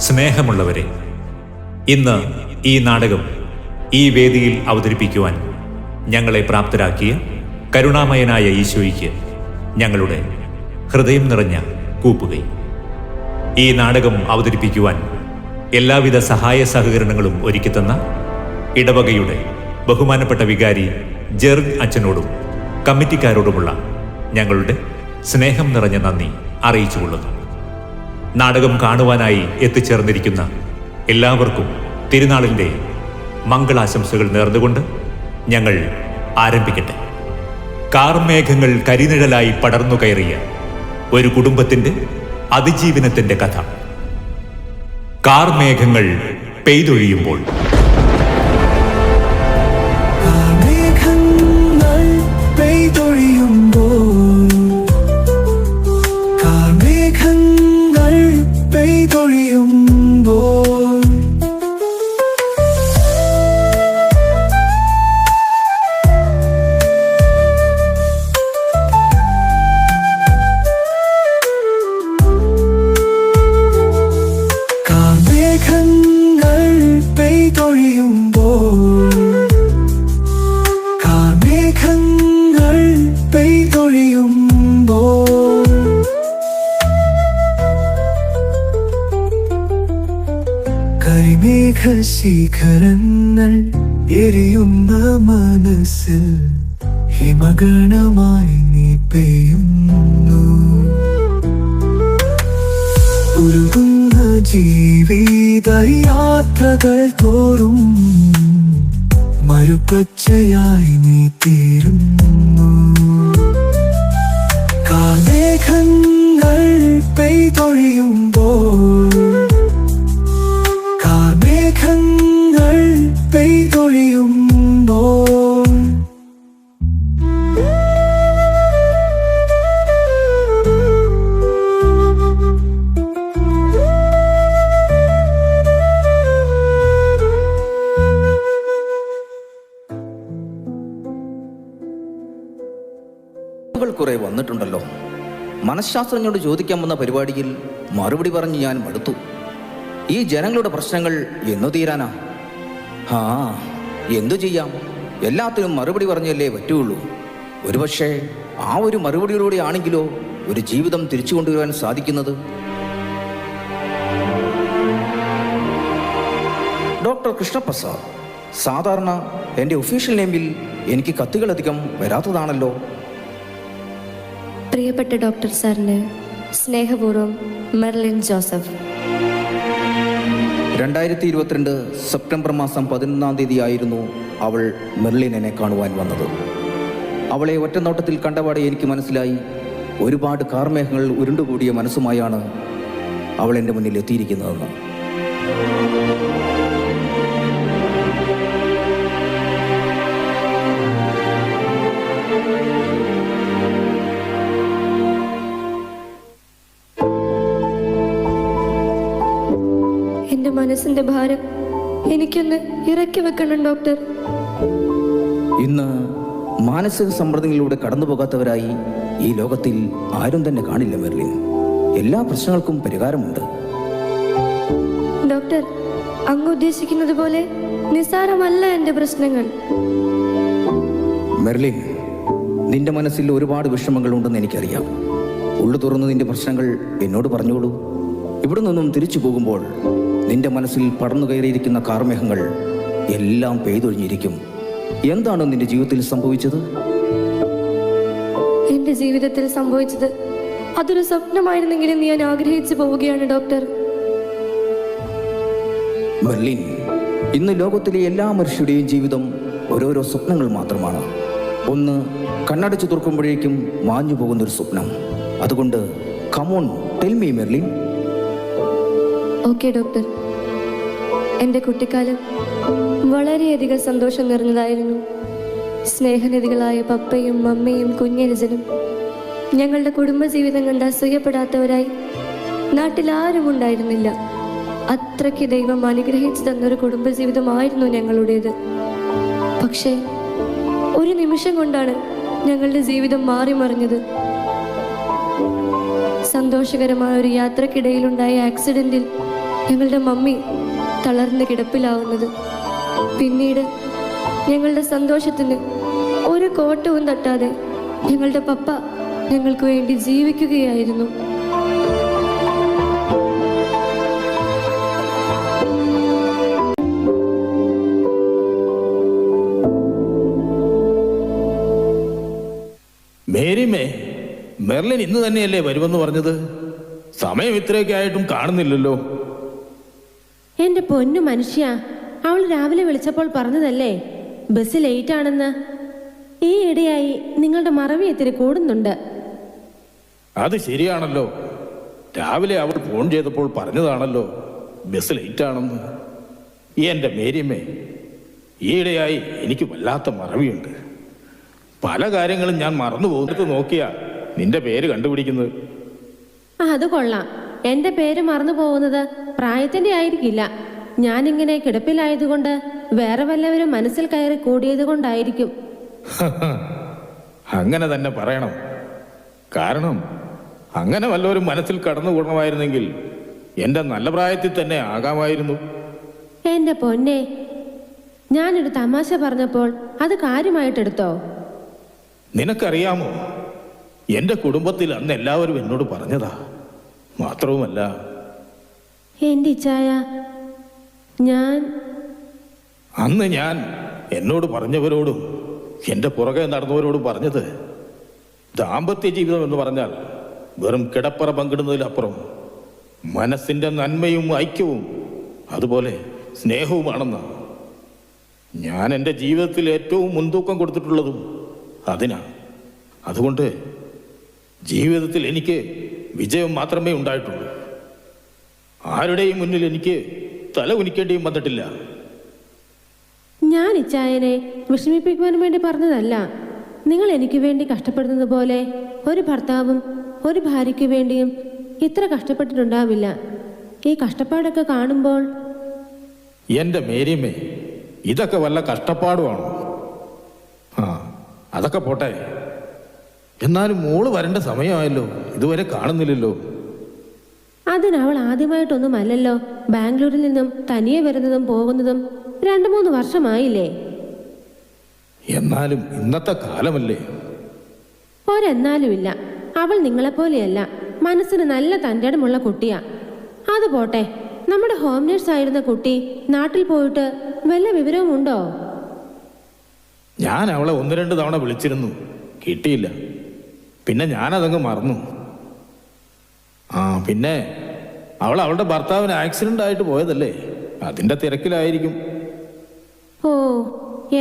സ്നേഹമുള്ളവരെ, ഇന്ന് ഈ നാടകം ഈ വേദിയിൽ അവതരിപ്പിക്കുവാൻ ഞങ്ങളെ പ്രാപ്തരാക്കിയ കരുണാമയനായ ഈശോയ്ക്ക് ഞങ്ങളുടെ ഹൃദയം നിറഞ്ഞ കൂപ്പുകൈ. ഈ നാടകം അവതരിപ്പിക്കുവാൻ എല്ലാവിധ സഹായ സഹകരണങ്ങളും ഒരുക്കിത്തന്ന ഇടവകയുടെ ബഹുമാനപ്പെട്ട വികാരി ജെറിൻ അച്ഛനോടും കമ്മിറ്റിക്കാരോടുമുള്ള ഞങ്ങളുടെ സ്നേഹം നിറഞ്ഞ നന്ദി അറിയിച്ചുകൊള്ളുന്നു. നാടകം കാണുവാനായി എത്തിച്ചേർന്നിരിക്കുന്ന എല്ലാവർക്കും തിരുനാളിൻ്റെ മംഗളാശംസകൾ നേർന്നുകൊണ്ട് ഞങ്ങൾ ആരംഭിക്കട്ടെ. കാർമേഘങ്ങൾ കരിനിഴലായി പടർന്നു കയറിയ ഒരു കുടുംബത്തിൻ്റെ അതിജീവനത്തിൻ്റെ കഥ. കാർമേഘങ്ങൾ പെയ്തൊഴിയുമ്പോൾ. ശിഖരങ്ങൾ എരിയുന്ന മനസ്സിൽ ഹിമഗണമായി നീ പെയ്യുന്നു. ഉരുകുന്ന ജീവിത യാത്രകൾ തോറും മരുപ്പച്ചയായി നീ തീരുന്നു. കാർമേഘങ്ങൾ പെയ്തൊഴിയുമ്പോൾ, കാർമേഘങ്ങൾ പെയ്തൊഴിയുമ്പോൾ. കുറെ വന്നിട്ടുണ്ടല്ലോ. മനഃശാസ്ത്രജ്ഞനോട് ചോദിക്കാൻ വന്ന പരിപാടിയിൽ മറുപടി പറഞ്ഞ് ഞാൻ മടുത്തു. ഈ ജനങ്ങളുടെ പ്രശ്നങ്ങൾ എന്നു തീരാനാ? എന്തു ചെയ്യാം, എല്ലാത്തിനും മറുപടി പറഞ്ഞല്ലേ പറ്റുള്ളൂ. ഒരുപക്ഷെ ആ ഒരു മറുപടിയിലൂടെ ആണെങ്കിലോ ഒരു ജീവിതം തിരിച്ചു കൊണ്ടുവരാൻ സാധിക്കുന്നത്. ഡോക്ടർ കൃഷ്ണപ്രസാദ്. സാധാരണ എൻ്റെ ഒഫീഷ്യൽ നെയിമിൽ എനിക്ക് കത്തുകളധികം വരാത്തതാണല്ലോ. പ്രിയപ്പെട്ട ഡോക്ടർ സാറിന് സ്നേഹപൂർവ്വം മെർലിൻ ജോസഫ്. 2022 സെപ്റ്റംബർ മാസം 11-ാം തീയതിയായിരുന്നു അവൾ മെർലിനെ കാണുവാൻ വന്നത്. അവളെ ഒറ്റനോട്ടത്തിൽ കണ്ടപാടെ എനിക്ക് മനസ്സിലായി, ഒരുപാട് കാർമേഘങ്ങൾ ഉരുണ്ടുകൂടിയ മനസ്സുമായാണ് അവൾ എൻ്റെ മുന്നിൽ എത്തിയിരിക്കുന്നതെന്ന്. എൻ്റെ മനസ്സിൻ്റെ ഭാരം എനിക്കൊന്ന് ഇറക്കി വെക്കണം ഡോക്ടർ. ഇന്ന് മാനസിക സമ്മർദ്ദങ്ങളിലൂടെ കടന്നു പോകാത്തവരായി ഈ ലോകത്തിൽ ആരും തന്നെ കാണില്ല മെർലിൻ. എല്ലാ പ്രശ്നങ്ങൾക്കും പരിഹാരമുണ്ട്. ഡോക്ടർ, അങ്ങ് ഉദ്ദേശിക്കുന്നത് പോലെ നിസ്സാരമല്ല എൻ്റെ പ്രശ്നങ്ങൾ. മെർലിൻ, നിന്റെ മനസ്സിൽ ഒരുപാട് വിഷമങ്ങൾ ഉണ്ടെന്ന് എനിക്കറിയാം. ഉള്ളു തുറന്ന് നിന്റെ പ്രശ്നങ്ങൾ എന്നോട് പറഞ്ഞോളൂ. ഇവിടെ നിന്നും തിരിച്ചു പോകുമ്പോൾ നിന്റെ മനസ്സിൽ പടർന്നു കയറിയിരിക്കുന്ന കാർമേഘങ്ങൾ എല്ലാം പെയ്തൊഴിഞ്ഞിരിക്കും. എന്താണ് നിന്റെ ജീവിതത്തിൽ സംഭവിച്ചത്? എൻ്റെ ജീവിതത്തിൽ സംഭവിച്ചത് അതൊരു സ്വപ്നമായിരുന്നെങ്കിലും ഞാൻ ആഗ്രഹിച്ചു പോവുകയാണ് ഡോക്ടർ. മെർലിൻ, ഇന്ന് ലോകത്തിലെ എല്ലാ മനുഷ്യരുടെയും ജീവിതം ഓരോരോ സ്വപ്നങ്ങൾ മാത്രമാണ്. ഒന്ന് കണ്ണടച്ചു തുറക്കുമ്പോഴേക്കും മാഞ്ഞു പോകുന്നൊരു സ്വപ്നം. അതുകൊണ്ട് come on, tell me Merlin. Okay doctor, എൻ്റെ കുട്ടിക്കാലം വളരെയധികം സന്തോഷം നിറഞ്ഞതായിരുന്നു. സ്നേഹനിധികളായ പപ്പയും മമ്മയും കുഞ്ഞനുജനും ഞങ്ങളുടെ കുടുംബജീവിതം കണ്ട് അസൂയപ്പെടാത്തവരായി നാട്ടിൽ ആരും ഉണ്ടായിരുന്നില്ല. അത്രയ്ക്ക് ദൈവം അനുഗ്രഹിച്ചു തന്നൊരു കുടുംബജീവിതമായിരുന്നു ഞങ്ങളുടേത്. പക്ഷേ ഒരു നിമിഷം കൊണ്ടാണ് ഞങ്ങളുടെ ജീവിതം മാറി മറിഞ്ഞത്. സന്തോഷകരമായ ഒരു യാത്രക്കിടയിലുണ്ടായ ആക്സിഡന്റിൽ ഞങ്ങളുടെ മമ്മി തളർന്ന് കിടപ്പിലാവുന്നത്. പിന്നീട് ഞങ്ങളുടെ സന്തോഷത്തിന് ഒരു കോട്ടവും തട്ടാതെ ഞങ്ങളുടെ പപ്പ ഞങ്ങൾക്ക് വേണ്ടി ജീവിക്കുകയായിരുന്നു. മേരിമേ, മെർലിൻ ഇന്ന് തന്നെയല്ലേ വരുമെന്ന് പറഞ്ഞത്? സമയം ഇത്രയൊക്കെ ആയിട്ടും കാണുന്നില്ലല്ലോ. എന്റെ പൊന്നു മനുഷ്യ, അവൾ രാവിലെ വിളിച്ചപ്പോൾ പറഞ്ഞതല്ലേ ബസ് ലേറ്റ് ആണെന്ന്. ഈ ഇടയായി നിങ്ങളുടെ മറവി ഇത്തിരി കൂടുന്നുണ്ട്. അത് ശരിയാണല്ലോ. രാവിലെ അവൾ ഫോൺ ചെയ്തപ്പോൾ പറഞ്ഞതാണല്ലോ ബസ് ലേറ്റ് ആണെന്ന്. എൻ്റെ മേരിമേ, ഈയിടെയായി എനിക്ക് വല്ലാത്ത മറവിയുണ്ട്. പല കാര്യങ്ങളും ഞാൻ മറന്നു പോകുന്നത് നോക്കിയാ നിന്റെ പേര് കണ്ടുപിടിക്കുന്നത്. അത് കൊള്ളാം. എന്റെ പേര് മറന്നു പോകുന്നത് പ്രായത്തിന്റെ ആയിരിക്കില്ല. ഞാനിങ്ങനെ കിടപ്പിലായതുകൊണ്ട് വേറെ വല്ലവരും മനസ്സിൽ കയറി കൂടിയത് കൊണ്ടായിരിക്കും. അങ്ങനെ തന്നെ പറയണം. കാരണം അങ്ങനെ വല്ലവരും മനസ്സിൽ കടന്നുകൂടണമായിരുന്നെങ്കിൽ എൻ്റെ നല്ല പ്രായത്തിൽ തന്നെ ആകാമായിരുന്നു. എന്റെ പൊന്നെ, ഞാനൊരു തമാശ പറഞ്ഞപ്പോൾ അത് കാര്യമായിട്ടെടുത്തോ? നിനക്കറിയാമോ, എൻ്റെ കുടുംബത്തിൽ അന്ന് എല്ലാവരും എന്നോട് പറഞ്ഞതാ. മാത്രവുമല്ല, എന്റെ ഇച്ചായ, അന്ന് ഞാൻ എന്നോട് പറഞ്ഞവരോടും എൻ്റെ പുറകെ നടന്നവരോടും പറഞ്ഞത്, ദാമ്പത്യ ജീവിതം എന്ന് പറഞ്ഞാൽ വെറും കിടപ്പറ പങ്കിടുന്നതിലപ്പുറം മനസ്സിൻ്റെ നന്മയും ഐക്യവും അതുപോലെ സ്നേഹവുമാണെന്ന്. ഞാൻ എൻ്റെ ജീവിതത്തിൽ ഏറ്റവും മുൻതൂക്കം കൊടുത്തിട്ടുള്ളതും അതിനാണ്. അതുകൊണ്ട് ജീവിതത്തിൽ എനിക്ക് വിജയം മാത്രമേ ഉണ്ടായിട്ടുള്ളൂ. ആരുടെയും മുന്നിൽ എനിക്ക് തല കുനിക്കേണ്ടിയും വന്നിട്ടില്ല. ഞാൻ ഇച്ചായനെ വിഷമിപ്പിക്കുവാൻ വേണ്ടി പറഞ്ഞതല്ല. നിങ്ങൾ എനിക്ക് വേണ്ടി കഷ്ടപ്പെടുന്നത് പോലെ ഒരു ഭർത്താവും ഒരു ഭാര്യയ്ക്ക് വേണ്ടിയും ഇത്ര കഷ്ടപ്പെട്ടിട്ടുണ്ടാവില്ല. ഈ കഷ്ടപ്പാടൊക്കെ കാണുമ്പോൾ എൻ്റെ മേരിമേ, ഇതൊക്കെ വല്ല കഷ്ടപ്പാടുമാണോ? അതൊക്കെ പോട്ടെ. എന്നാലും മോള് വരേണ്ട സമയമായല്ലോ, ഇതുവരെ കാണുന്നില്ലല്ലോ. അതിനവൾ ആദ്യമായിട്ടൊന്നുമല്ലല്ലോ ബാംഗ്ലൂരിൽ നിന്നും തനിയെ വരുന്നതും പോകുന്നതും. 2-3 വർഷമായില്ലേ. എന്നാലും ഇന്നത്തെ കാലമല്ലേ. ഒരെന്നാലുമില്ല. അവൾ നിങ്ങളെപ്പോലെയല്ല, മനസ്സിന് നല്ല തൻ്റെടമുള്ള കുട്ടിയാ. അത് പോട്ടെ, നമ്മുടെ ഹോം നേഴ്സ് ആയിരുന്ന കുട്ടി നാട്ടിൽ പോയിട്ട് വല്ല വിവരവും ഉണ്ടോ? ഞാൻ അവളെ 1-2 തവണ വിളിച്ചിരുന്നു, കിട്ടിയില്ല. പിന്നെ ഞാനതങ്ങ് മറന്നു. പിന്നെ അവൾ അവളുടെ ഭർത്താവിന് ആക്സിഡന്റ് ആയിട്ട് പോയതല്ലേ, അതിൻ്റെ തിരക്കിലായിരിക്കും. ഓ,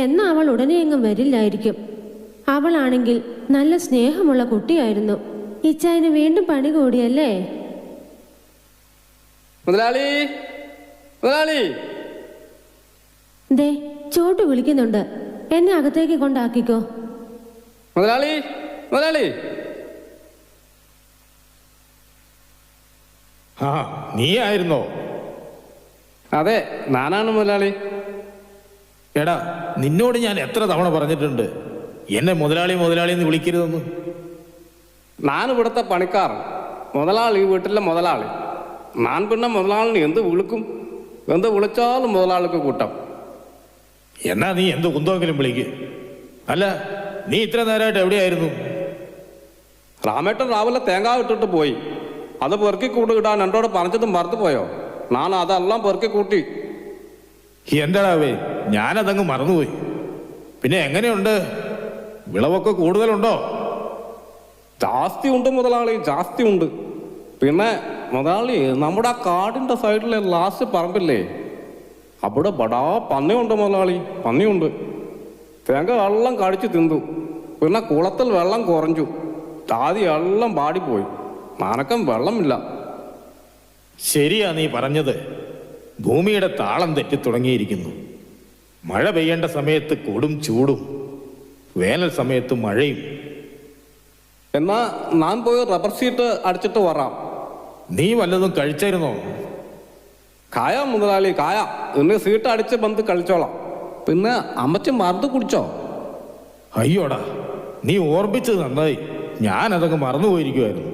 എന്നാ അവൾ ഉടനെ എങ്ങും വരില്ലായിരിക്കും. അവളാണെങ്കിൽ നല്ല സ്നേഹമുള്ള കുട്ടിയായിരുന്നു. ഇച്ചായന് വീണ്ടും പണി കൂടിയല്ലേ? മുതലാളി, മുതലാളി! ദേ, ചോട്ടു വിളിക്കുന്നുണ്ട്. എന്നെ അകത്തേക്ക് കൊണ്ടാക്കിക്കോ. മുതലാളി, മുതലാളി! നീ ആയിരുന്നോ? അതെ, ഞാനാണ് മുതലാളി. എടാ, നിന്നോട് ഞാൻ എത്ര തവണ പറഞ്ഞിട്ടുണ്ട് എന്നെ മുതലാളി മുതലാളി എന്ന് വിളിക്കരുതെന്ന്. ഞാൻ ഇവിടുത്തെ പണിക്കാരൻ, മുതലാളി വീട്ടിലെ മുതലാളി. ഞാൻ പിന്നെ മുതലാളിന് എന്ത് വിളിക്കും? എന്ത് വിളിച്ചാലും മുതലാളിക്ക് കൂട്ടം. എന്നാ നീ എന്ത് കുന്തമെങ്കിലും വിളിക്ക്. അല്ല, നീ ഇത്ര നേരമായിട്ട് എവിടെയായിരുന്നു? രാമേട്ടൻ രാവിലെ തേങ്ങ ഇട്ടിട്ട് പോയി. അത് പെറുക്കി കൂട്ടിയിടാൻ എന്നോട് പറഞ്ഞതും മറന്നു പോയോ? ഞാൻ അതെല്ലാം പെറുക്കി കൂട്ടി. എന്താടാവേ, ഞാനതങ്ങ് മറന്നുപോയി. പിന്നെ എങ്ങനെയുണ്ട്, വിളവൊക്കെ കൂടുതലുണ്ടോ? ജാസ്തി ഉണ്ട് മുതലാളി, ജാസ്തി ഉണ്ട്. പിന്നെ മുതലാളി, നമ്മുടെ ആ കാടിൻ്റെ സൈഡിലെ ലാസ്റ്റ് പറമ്പില്ലേ, അവിടെ ബടാ പന്നിയുണ്ട് മുതലാളി, പന്നിയുണ്ട്. തേങ്ങ വെള്ളം കടിച്ച് തിന്നു. പിന്നെ കുളത്തിൽ വെള്ളം കുറഞ്ഞു, ജാതി എല്ലാം പാടിപ്പോയി. നനക്കം വെള്ളമില്ല. ശരിയാ നീ പറഞ്ഞത്. ഭൂമിയുടെ താളം തെറ്റി തുടങ്ങിയിരിക്കുന്നു. മഴ പെയ്യേണ്ട സമയത്ത് കൊടും ചൂടും, വേനൽ സമയത്ത് മഴയും. എന്നാ ഞാൻ പോയി റബ്ബർ ഷീറ്റ് അടിച്ചിട്ട് വരാം. നീ വല്ലതും കഴിച്ചായിരുന്നോ? കായ മുതലാളി, കായ. ഇന്ന് സീറ്റ് അടിച്ച് ബന്ധ് കളിച്ചോളാം. പിന്നെ അമ്മച്ചി മറന്നു കുടിച്ചോ? അയ്യോടാ, നീ ഓർമ്മിച്ചത് നന്നായി. ഞാനതൊക്കെ മറന്നുപോയിരിക്കുമായിരുന്നു.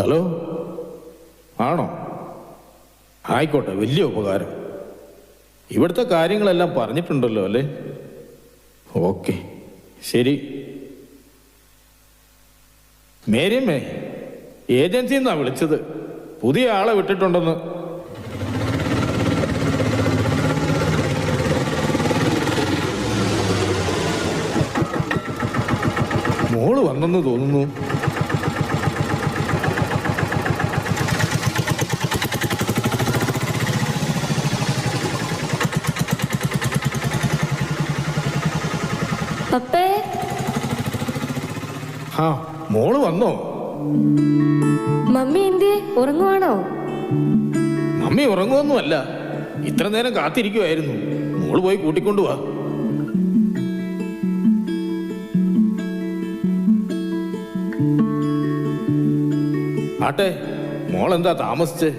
ഹലോ, ആണോ? ആയിക്കോട്ടെ, വലിയ ഉപകാരം. ഇവിടുത്തെ കാര്യങ്ങളെല്ലാം പറഞ്ഞിട്ടുണ്ടല്ലോ അല്ലേ? ഓക്കെ, ശരി. മേരിയമ്മേ, ഏജൻസിയിൽ നിന്നാണ് വിളിച്ചത്. പുതിയ ആളെ വിട്ടിട്ടുണ്ടെന്ന്. മോള് വന്നെന്ന് തോന്നുന്നു. പപ്പേ, ആ, മോള് വന്നോ? മമ്മി എന്തിയെ, ഉറങ്ങുവാണോ? മമ്മി ഉറങ്ങുമൊന്നുമല്ല, ഇത്ര നേരം കാത്തിരിക്കുമായിരുന്നു. മോള് പോയി കൂട്ടിക്കൊണ്ടുവാ. ആട്ടെ, മോളെന്താ താമസിച്ചേ?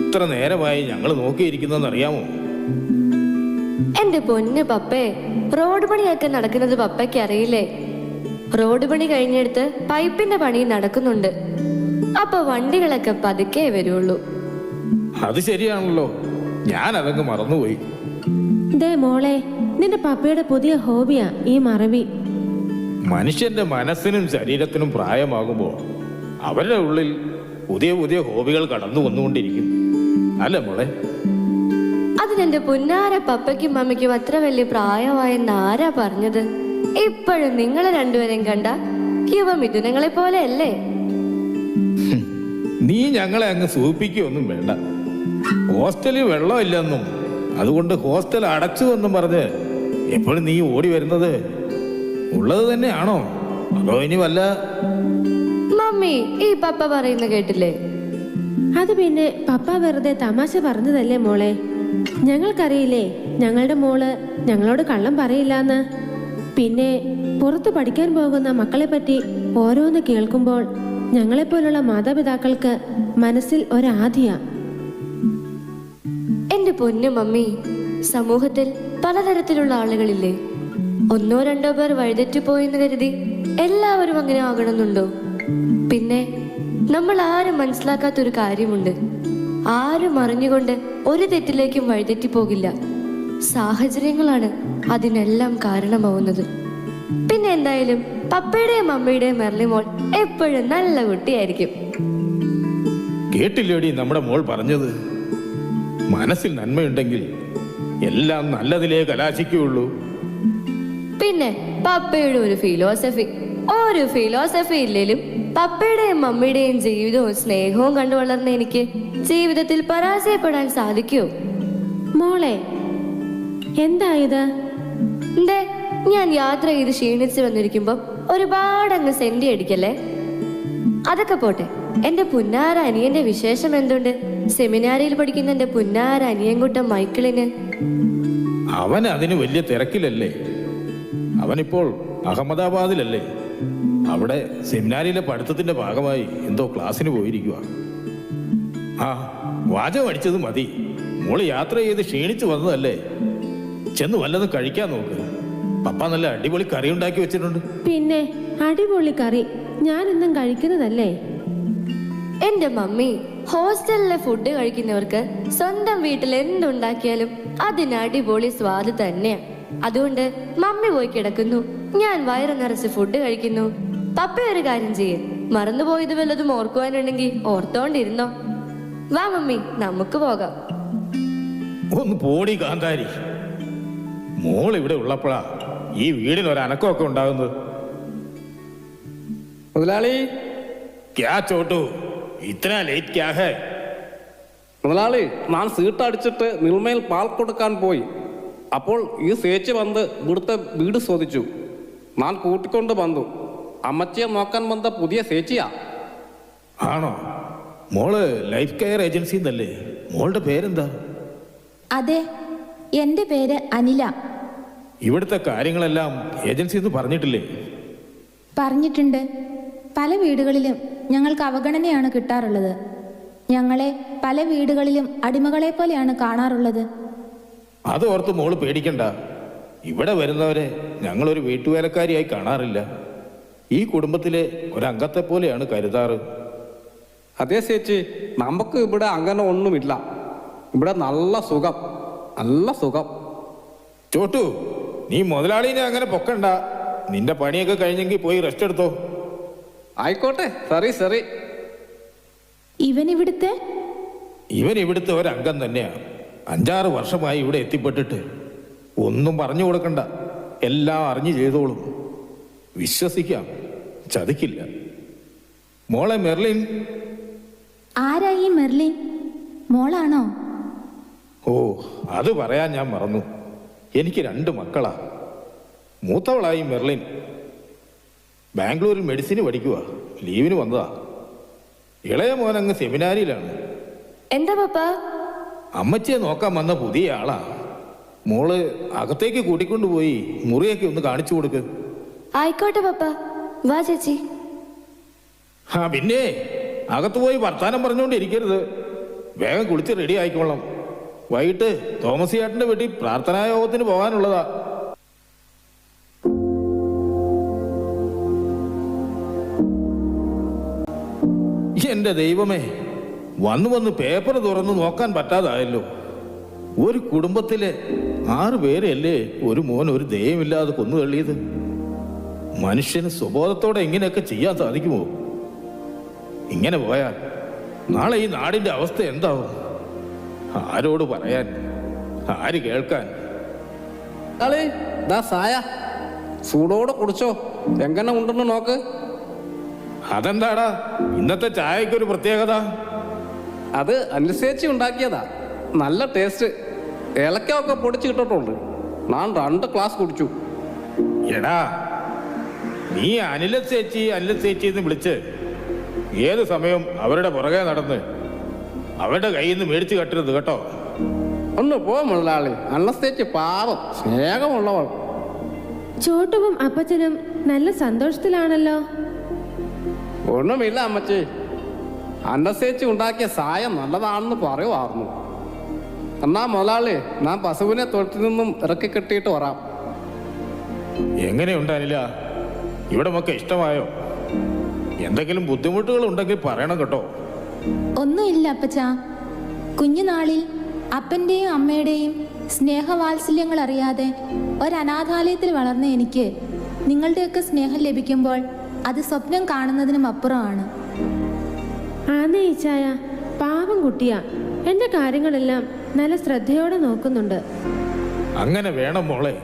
ഇത്ര നേരമായി ഞങ്ങൾ നോക്കിയിരിക്കുന്നതെന്ന് അറിയാമോ? എന്റെ പൊന്ന് പപ്പേ, റോഡ് പണിയൊക്കെ നടക്കുന്നത് പപ്പയ്ക്ക് അറിയില്ലേ? റോഡ് പണി കഴിഞ്ഞെടുത്ത് പൈപ്പിന്റെ പണി നടക്കുന്നുണ്ട്. അപ്പൊ വണ്ടികളൊക്കെ പതുക്കെ വരുള്ളൂ. അത് ശരിയാണല്ലോ, ഞാൻ അതങ്ങ് മറന്നുപോയി. ദേ മോളെ, നിന്റെ പപ്പയുടെ പുതിയ ഹോബിയാ ഈ മറവി. മനുഷ്യന്റെ മനസ്സിനും ശരീരത്തിനും പ്രായമാകുമ്പോൾ അവരുടെ ഉള്ളിൽ പുതിയ പുതിയ ഹോബികൾ കടന്നു വന്നുകൊണ്ടിരിക്കും, അല്ലേ മോളെ? അതിനെന്റെ പുന്നാര പപ്പയ്ക്കും മമ്മിക്കും അത്ര വലിയ പ്രായമായെന്ന് ആരാ പറഞ്ഞത്? ഇപ്പോഴും നിങ്ങളെ രണ്ടുപേരെയും കണ്ട യുവമിഥുനങ്ങളെ പോലെ അല്ലേ? നീ ഞങ്ങളെ അങ്ങ് സൂചിപ്പിക്കുകയൊന്നും വേണ്ട. ഹോസ്റ്റലിൽ വെള്ളമില്ലെന്നും അതുകൊണ്ട് ഹോസ്റ്റൽ അടച്ചു എന്നും പറഞ്ഞ് എപ്പോഴും നീ ഓടി വരുന്നത് ഉള്ളത് തന്നെയാണോ, അതോ ഇനി വല്ല? മമ്മി, ഈ പപ്പ പറയുന്ന കേട്ടില്ലേ? അത് പിന്നെ പപ്പ വെറുതെ തമാശ പറഞ്ഞതല്ലേ മോളെ. ഞങ്ങൾക്കറിയില്ലേ ഞങ്ങളുടെ മോള് ഞങ്ങളോട് കള്ളം പറയില്ലാന്ന്. പിന്നെ പുറത്ത് പഠിക്കാൻ പോകുന്ന മക്കളെ പറ്റി ഓരോന്ന് കേൾക്കുമ്പോൾ ഞങ്ങളെപ്പോലുള്ള മാതാപിതാക്കൾക്ക് മനസ്സിൽ ഒരാധിയാ. എന്റെ പൊന്നു മമ്മി, സമൂഹത്തിൽ പലതരത്തിലുള്ള ആളുകളില്ലേ? ഒന്നോ രണ്ടോ പേർ വഴിതെറ്റി പോയെന്ന് കരുതി എല്ലാവരും അങ്ങനെ ആകണമെന്നുണ്ടോ? പിന്നെ നമ്മൾ ആരും മനസ്സിലാക്കാത്തൊരു കാര്യമുണ്ട്. ആരും അറിഞ്ഞുകൊണ്ട് ഒരു തെറ്റിലേക്കും വഴിതെറ്റി പോകില്ല. സാഹചര്യങ്ങളാണ് അതിനെല്ലാം കാരണമാവുന്നത്. പിന്നെ എന്തായാലും പപ്പയുടെയും മമ്മിയുടെയും മെർലിമോൾ എപ്പോഴും നല്ല കുട്ടിയായിരിക്കും. കേട്ടില്ലേടി നമ്മുടെ മോൾ പറഞ്ഞത്? മനസ്സിൽ നന്മയുണ്ടെങ്കിൽ എല്ലാം നല്ലതിലേ കലാശിക്കുകയുള്ളൂ. പിന്നെ പപ്പയുടെ ഒരു ഫിലോസഫി ഇല്ലേലും പപ്പയുടെയും മമ്മിയുടെയും ജീവിതവും സ്നേഹവും കണ്ടു വളർന്ന എനിക്ക് ജീവിതത്തിൽ പരാജയപ്പെടാൻ സാധിക്കുമോ? മോളെ, എന്താ ഇത്? എന്തേ, ഞാൻ യാത്ര ചെയ്ത് ക്ഷീണിച്ചു വന്നിരിക്കുമ്പോ ഒരുപാട് അങ്ങ് സെന്റി അടിക്കല്ലേ. അതൊക്കെ പോട്ടെ, എന്റെ പുന്നാര അനിയന്റെ വിശേഷം എന്തുണ്ട്? സെമിനാരിയിൽ പഠിക്കുന്ന എന്റെ പുന്നാര അനിയൻകുട്ടൻ മൈക്കിളിന്. അവൻ അതിന് വലിയ തിരക്കിലല്ലേ. അവനിപ്പോൾ അഹമ്മദാബാദിലല്ലേ. അവിടെ സെമിനാരിയിലെ പഠിത്തത്തിന്റെ ഭാഗമായി എന്തോ ക്ലാസ്സിന് പോയിരിക്കുക. ആ, വാചകം അടിച്ചത് മതി. മോള് യാത്ര ചെയ്ത് ക്ഷീണിച്ചു വന്നതല്ലേ, ചെന്ന് വല്ലതും കഴിക്കാൻ നോക്ക്. പപ്പ നല്ല അടിപൊളി കറി ഉണ്ടാക്കി വെച്ചിട്ടുണ്ട്. പിന്നെ അടിപൊളി കറി ഞാൻ ഇന്നും കഴിക്കുന്നതല്ലേ. എന്റെ മമ്മി, ഹോസ്റ്റലിലെ ഫുഡ് കഴിക്കുന്നവർക്ക് സ്വന്തം വീട്ടിൽ എന്തുണ്ടാക്കിയാലും അതിന് അടിപൊളി സ്വാദ് തന്നെയാ. അതുകൊണ്ട് മമ്മി പോയി കിടക്കുന്നു, ഞാൻ വയറ് നിറച്ച് ഫുഡ് കഴിക്കുന്നു. പപ്പ ഒരു കാര്യം ചെയ്യേ, മറന്നുപോയത് വല്ലതും ഓർക്കുവാനുണ്ടെങ്കിൽ ഓർത്തോണ്ടിരുന്നോ. വാ മമ്മി, നമുക്ക് പോകാം. ഒന്ന് പോടി കാന്താരി. മോൾ ഇവിടെ ഉള്ളപ്പോഴാ ഈ വീടിന് ഒരു അനക്കമൊക്കെ ഉണ്ടാകുന്നത്. മുതലാളി, ക്യാ ചോട്ടു, ഇത്ര ലേറ്റ് ക്യാ ഹേ? മുതലാളി, ഞാൻ സീട്ടടിച്ചിട്ട് മിൽമയിൽ പാൽ കൊടുക്കാൻ പോയി. അപ്പോൾ ഈ സേച്ചി വന്ന് ഇവിടുത്തെ വീട് ചോദിച്ചു. ഞാൻ കൂട്ടിക്കൊണ്ട് വന്നു. അമ്മച്ചിയെ നോക്കാൻ വന്ന പുതിയ സേച്ചിയാ. ആണോ? മോള് ലൈഫ് കെയർ ഏജൻസി എന്നല്ലേ? മോളുടെ പേരെന്താ? അതെ, എൻ്റെ പേര് അനില. ഇവിടുത്തെ കാര്യങ്ങളെല്ലാം ഏജൻസി എന്ന് പറഞ്ഞിട്ടില്ലേ? പറഞ്ഞിട്ടുണ്ട്. പല വീടുകളിലും ഞങ്ങൾക്ക് അവഗണനയാണ് കിട്ടാറുള്ളത്. ഞങ്ങളെ പല വീടുകളിലും അടിമകളെ പോലെയാണ് കാണാറുള്ളത്. അത് ഓർത്ത് മോള് പേടിക്കണ്ട. ഇവിടെ വരുന്നവരെ ഞങ്ങളൊരു വീട്ടുവേലക്കാരിയായി കാണാറില്ല. ഈ കുടുംബത്തിലെ ഒരംഗത്തെ പോലെയാണ് കരുതാറ്. അതേ ചേച്ചി, നമുക്ക് ഇവിടെ അങ്ങനെ ഒന്നുമില്ല. ഇവിടെ നല്ല സുഖം, നല്ല സുഖം. ചോട്ടു, നീ മുതലാളിനെ അങ്ങനെ പൊക്കണ്ട. നിന്റെ പണിയൊക്കെ കഴിഞ്ഞെങ്കിൽ പോയി റെസ്റ്റ് എടുത്തോ. ആയിക്കോട്ടെ, സറി സറി. ഇവൻ ഇവിടുത്തെ ഇവൻ ഇവിടുത്തെ ഒരംഗം തന്നെയാണ്. 5-6 വർഷമായി ഇവിടെ എത്തിപ്പെട്ടിട്ട്. ഒന്നും പറഞ്ഞു കൊടുക്കണ്ട, എല്ലാം അറിഞ്ഞു ചെയ്തോളും. വിശ്വസിക്കാം, ചതിക്കില്ല. മോളെ മെർലിൻ. ആരായി മെർലിൻ? മോളാണോ? ഓ, അത് പറയാൻ ഞാൻ മറന്നു. എനിക്ക് 2 മക്കളാ. മൂത്തവളായി മെർലിൻ. ബാംഗ്ലൂരിൽ മെഡിസിന് പഠിക്കുക, ലീവിന് വന്നതാ. ഇളയ മോനങ്ങ് സെമിനാരിയിലാണ്. എന്താ പപ്പ? അമ്മച്ചിയെ നോക്കാൻ വന്ന പുതിയ ആളാ. മോള് അകത്തേക്ക് കൂട്ടിക്കൊണ്ടുപോയി മുറിയൊക്കെ ഒന്ന് കാണിച്ചു കൊടുക്ക്. ആയിക്കോട്ടെ പപ്പ. വാ ചേച്ചി. ആ പിന്നെ അകത്ത് പോയി വർത്താനം പറഞ്ഞുകൊണ്ടിരിക്കരുത്. വേഗം കുളിച്ച് റെഡി ആയിക്കോളാം. വൈകിട്ട് തോമസ് ചേട്ടന്റെ വീട്ടിൽ പ്രാർത്ഥനായോഗത്തിന് പോകാനുള്ളതാ. എന്റെ ദൈവമേ, വന്ന് പേപ്പർ തുറന്ന് നോക്കാൻ പറ്റാതായല്ലോ. ഒരു കുടുംബത്തിലെ 6 പേരെയല്ലേ ഒരു മോൻ ഒരു ദയമില്ലാതെ കൊന്നു തള്ളിയത്. മനുഷ്യന് സ്വബോധത്തോടെ ഇങ്ങനെയൊക്കെ ചെയ്യാൻ സാധിക്കുമോ? ഇങ്ങനെ പോയാൽ നാളെ ഈ നാടിന്റെ അവസ്ഥ എന്താവും? ആരോട് പറയാൻ, ആര് കേൾക്കാൻ? അളേ, ദാ സായ, ചൂടോടെ കുടിച്ചോ, എങ്ങനെ ഉണ്ടെന്ന് നോക്ക്. അതെന്താടാ ഇന്നത്തെ ചായക്കൊരു പ്രത്യേകത? അത് അനുസരിച്ച് ഉണ്ടാക്കിയതാ, നല്ല ടേസ്റ്റ്. ഏലക്കൊക്കെ പൊടിച്ച് കിട്ടിട്ടുണ്ട്. ഞാൻ 2 ഗ്ലാസ് കുടിച്ചു. എടാ, നീ അനിലച്ചേച്ചി എന്ന് വിളിച്ച് ഏത് സമയം അവരുടെ പുറകെ നടന്ന് അവരുടെ കയ്യിൽ നിന്ന് മേടിച്ച് കട്ടരുത് കേട്ടോ. ഒന്ന് പോ മുതലാളി, അന്നത്തേക്ക് പാവം, സ്നേഹമുള്ളവൾ. ചോട്ടുവും അപ്പച്ചനും നല്ല സന്തോഷത്തിലാണല്ലോ. ഒന്നുമില്ല അമ്മച്ചി, അന്നത്തേച്ച് ഉണ്ടാക്കിയ സായം നല്ലതാണെന്ന് പറയുമായിരുന്നു. എന്നാ മുതലാളി, ഞാൻ പശുവിനെ തൊട്ടിൽ നിന്നും ഇറക്കി കെട്ടിയിട്ട് വരാം. എങ്ങനെയുണ്ടായില്ല? ഇവിടെ ഒക്കെ ഇഷ്ടമായോ? എന്തെങ്കിലും ബുദ്ധിമുട്ടുകൾ ഉണ്ടെങ്കിൽ പറയണം കേട്ടോ. ഒന്നുമില്ല അപ്പച്ച. കുഞ്ഞുനാളിൽ അപ്പൻ്റെയും അമ്മയുടെയും സ്നേഹവാത്സല്യങ്ങൾ അറിയാതെ ഒരനാഥാലയത്തിൽ വളർന്ന എനിക്ക് നിങ്ങളുടെയൊക്കെ സ്നേഹം ലഭിക്കുമ്പോൾ അത് സ്വപ്നം കാണുന്നതിനും അപ്പുറമാണ്. ആന്നേ ഈച്ചായ, പാവം കുട്ടിയാ. എന്റെ കാര്യങ്ങളെല്ലാം നല്ല ശ്രദ്ധയോടെ നോക്കുന്നുണ്ട്. അങ്ങനെ വേണം മോളെ.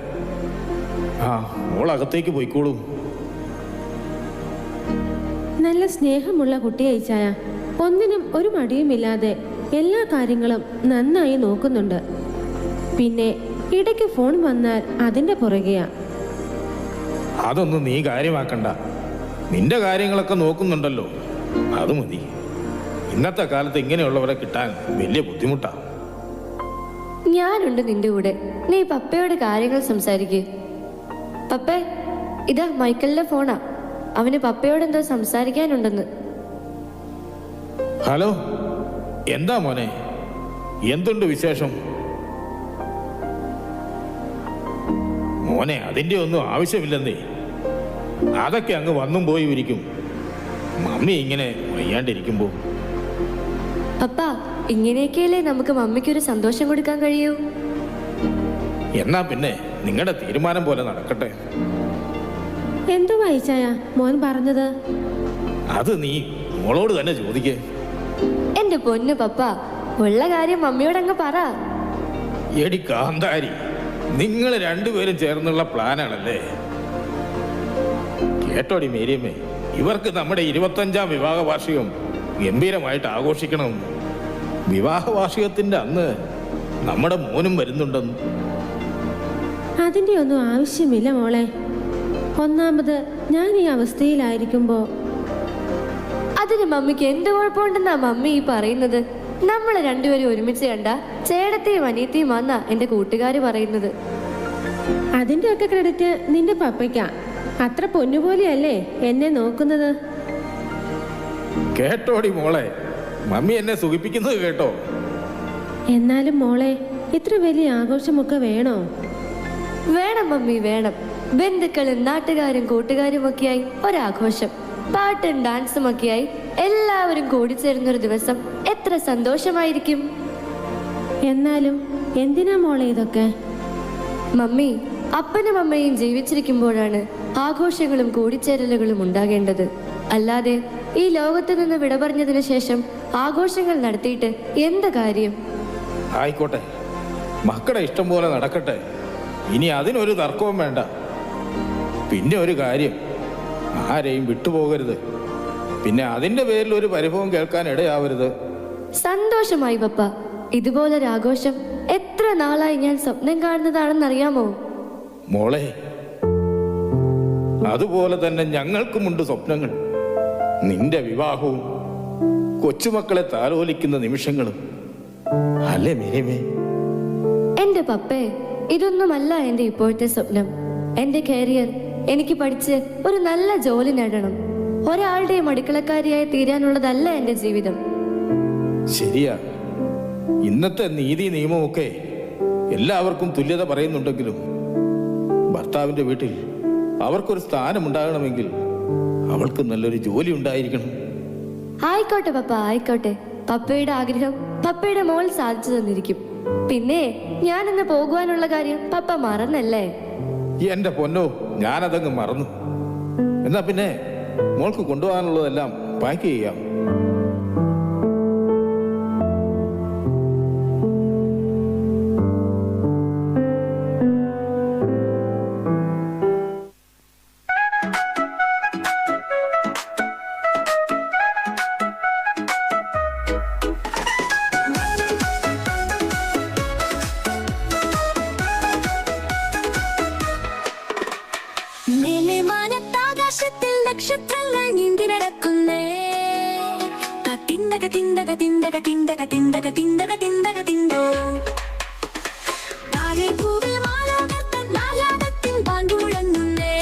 ആ, മോളകത്തേക്ക് പോയിക്കോളൂ. നല്ല സ്നേഹമുള്ള കുട്ടിയെ ഈച്ചായ. ഒന്നിനും ഒരു മടിയുമില്ലാതെ എല്ലാ കാര്യങ്ങളും നന്നായി നോക്കുന്നുണ്ട്. പിന്നെ ഇടയ്ക്ക് ഫോൺ വന്നാൽ അതിന്റെ പുറകെയാ. അതൊന്നും നീ കാര്യമാക്കണ്ട. നിന്റെ കാര്യങ്ങളൊക്കെ നോക്കുന്നുണ്ടല്ലോ, അത് മതി. ഇന്നത്തെ കാലത്ത് ഇങ്ങനെയുള്ളവരെ കിട്ടാൻ വലിയ ബുദ്ധിമുട്ടാ. ഞാനുണ്ട് നിന്റെ കൂടെ. നീ പപ്പയോട് കാര്യങ്ങൾ സംസാരിക്കേ. പപ്പേ, ഇതാ മൈക്കിളിന്റെ ഫോണാ. അവന് പപ്പയോട് എന്തോ സംസാരിക്കാനുണ്ടെന്ന്. ഹലോ, എന്താ മോനെ? എന്തുണ്ട് വിശേഷം? മോനെ, അതിൻ്റെ ഒന്നും ആവശ്യമില്ലെന്നേ. അതൊക്കെ അങ്ങ് വന്നും പോയി ഇരിക്കും. മമ്മി ഇങ്ങനെ വയ്യാണ്ടിരിക്കുമ്പോ. പപ്പ, ഇങ്ങനെയൊക്കെയല്ലേ നമുക്ക് മമ്മിക്കൊരു സന്തോഷം കൊടുക്കാൻ കഴിയൂ. എന്നാ പിന്നെ നിങ്ങളുടെ തീരുമാനം പോലെ നടക്കട്ടെ. എന്തു വായിച്ചായ മോൻ പറഞ്ഞത്? അത് നീ മോളോട് തന്നെ ചോദിക്കേ. എന്റെ പൊന്നു പപ്പ, ഉള്ള കാര്യം മമ്മിയോടങ്ങ് പറ. എടി കാന്താരി, നിങ്ങൾ രണ്ടുപേരും ചേർന്നുള്ള പ്ലാനാണല്ലേ? കേട്ടോടി മേരിയമ്മേ, ഇവർക്ക് നമ്മുടെ 25ാം വിവാഹ വാർഷികം ഗംഭീരമായിട്ട് ആഘോഷിക്കണം. വിവാഹ വാർഷികത്തിന്റെ അന്ന് നമ്മുടെ മോനും വരുന്നുണ്ടെന്ന്. അതിന്റെ ഒന്നും ആവശ്യമില്ല മോളെ. ഒന്നാമത് ഞാൻ ഈ അവസ്ഥയിലായിരിക്കുമ്പോ. അതിന് മമ്മിക്ക് എന്ത് കുഴപ്പമുണ്ടെന്നാ മമ്മി ഈ പറയുന്നത്? നമ്മൾ രണ്ടുപേരും ഒരുമിച്ച് കണ്ട ചേടത്തെയും അനിയത്തെയും വന്നാ എന്റെ കൂട്ടുകാര് പറയുന്നത്. അതിന്റെ ഒക്കെ ക്രെഡിറ്റ് നിന്റെ പപ്പയ്ക്കാ. അത്ര പൊന്നുപോലെയല്ലേ എന്നെ നോക്കുന്നത്. കേട്ടോടി മോളെ, മമ്മി എന്നെ സുഖിപ്പിക്കുന്നത് കേട്ടോ. എന്നാലും മോളെ, ഇത്ര വലിയ ആഘോഷമൊക്കെ വേണോ? വേണം മമ്മി, വേണം. ബന്ധുക്കളും നാട്ടുകാരും കൂട്ടുകാരും ഒക്കെയായി ഒരാഘോഷം. പാട്ടും ഡാൻസും ഒക്കെയായി എല്ലാവരും കൂടിച്ചേരുന്നൊരു ദിവസം എത്ര സന്തോഷമായിരിക്കും. എന്നാലും എന്തിനാ മോളെ ഇതൊക്കെ? മമ്മി, അപ്പനും അമ്മയും ജീവിച്ചിരിക്കുമ്പോഴാണ് ആഘോഷങ്ങളും കൂടിച്ചേരലുകളും ഉണ്ടാകേണ്ടത്. അല്ലാതെ ഈ ലോകത്ത് നിന്ന് വിട പറഞ്ഞതിന് ശേഷം ആഘോഷങ്ങൾ നടത്തിയിട്ട് എന്ത് കാര്യം? ആയിക്കോട്ടെ, മക്കളുടെ ഇഷ്ടം പോലെ നടക്കട്ടെ. ഇനി അതിനൊരു തർക്കവും വേണ്ട. പിന്നെ ഒരു കാര്യം, ആരെയും വിട്ടുപോകരുത്. പിന്നെ അതിൻ്റെ പേരിൽ ഒരു പരിഭവം കേൾക്കാൻ ഇടയാവരുത്. സന്തോഷമായി പപ്പ. ഇതുപോലൊരാഘോഷം എത്ര നാളായി ഞാൻ സ്വപ്നം കാണുന്നതാണെന്നറിയാമോ? മോളെ, അതുപോലെ തന്നെ ഞങ്ങൾക്കുമുണ്ട് സ്വപ്നങ്ങൾ. നിന്റെ വിവാഹവും കൊച്ചുമക്കളെ താലോലിക്കുന്ന നിമിഷങ്ങളും അല്ലേ മേരിമേ? എന്റെ പപ്പേ, ഇതൊന്നുമല്ല എന്റെ ഇപ്പോഴത്തെ സ്വപ്നം. എന്റെ കരിയർ, എനിക്ക് പഠിച്ച് ഒരു നല്ല ജോലി നേടണം. ഒരാളുടെയും അടുക്കളക്കാരിയായി തീരാനുള്ളതല്ല എന്റെ ജീവിതം. ശരിയാ, ഇന്നത്തെ നീതി നിയമമൊക്കെ എല്ലാവർക്കും തുല്യത പറയുന്നുണ്ടെങ്കിലും ഭർത്താവിന്റെ വീട്ടിൽ അവർക്കൊരു സ്ഥാനമുണ്ടാകണമെങ്കിൽ അവൾക്ക് നല്ലൊരു ജോലി ഉണ്ടായിരിക്കണം. ആയിക്കോട്ടെ പപ്പ, ആയിക്കോട്ടെ. പപ്പയുടെ ആഗ്രഹം പപ്പയുടെ മോൾ സാധിച്ചു തന്നിരിക്കും. പിന്നെ ഞാൻ ഇന്ന് പോകുവാനുള്ള കാര്യം പപ്പ മറന്നല്ലേ? എന്റെ പൊന്നോ, ഞാനതങ്ങ് മറന്നു. എന്നാ പിന്നെ മോൾക്ക് കൊണ്ടുപോകാനുള്ളതെല്ലാം പാക്ക് ചെയ്യാം. നീലിമാനത്താകാശത്തിൽ നക്ഷത്രങ്ങൾ നീന്തി നടക്കുന്നേ. തിണ്ടക തിണ്ടക തിണ്ടക തിണ്ടക തിണ്ടക തിണ്ടക തിണ്ടക തിണ്ടോ. താഴെ പൂവിൽ മാലാകത്തൻ നാലാകത്തിൻ പാണ്ടു മുഴങ്ങുന്നേ.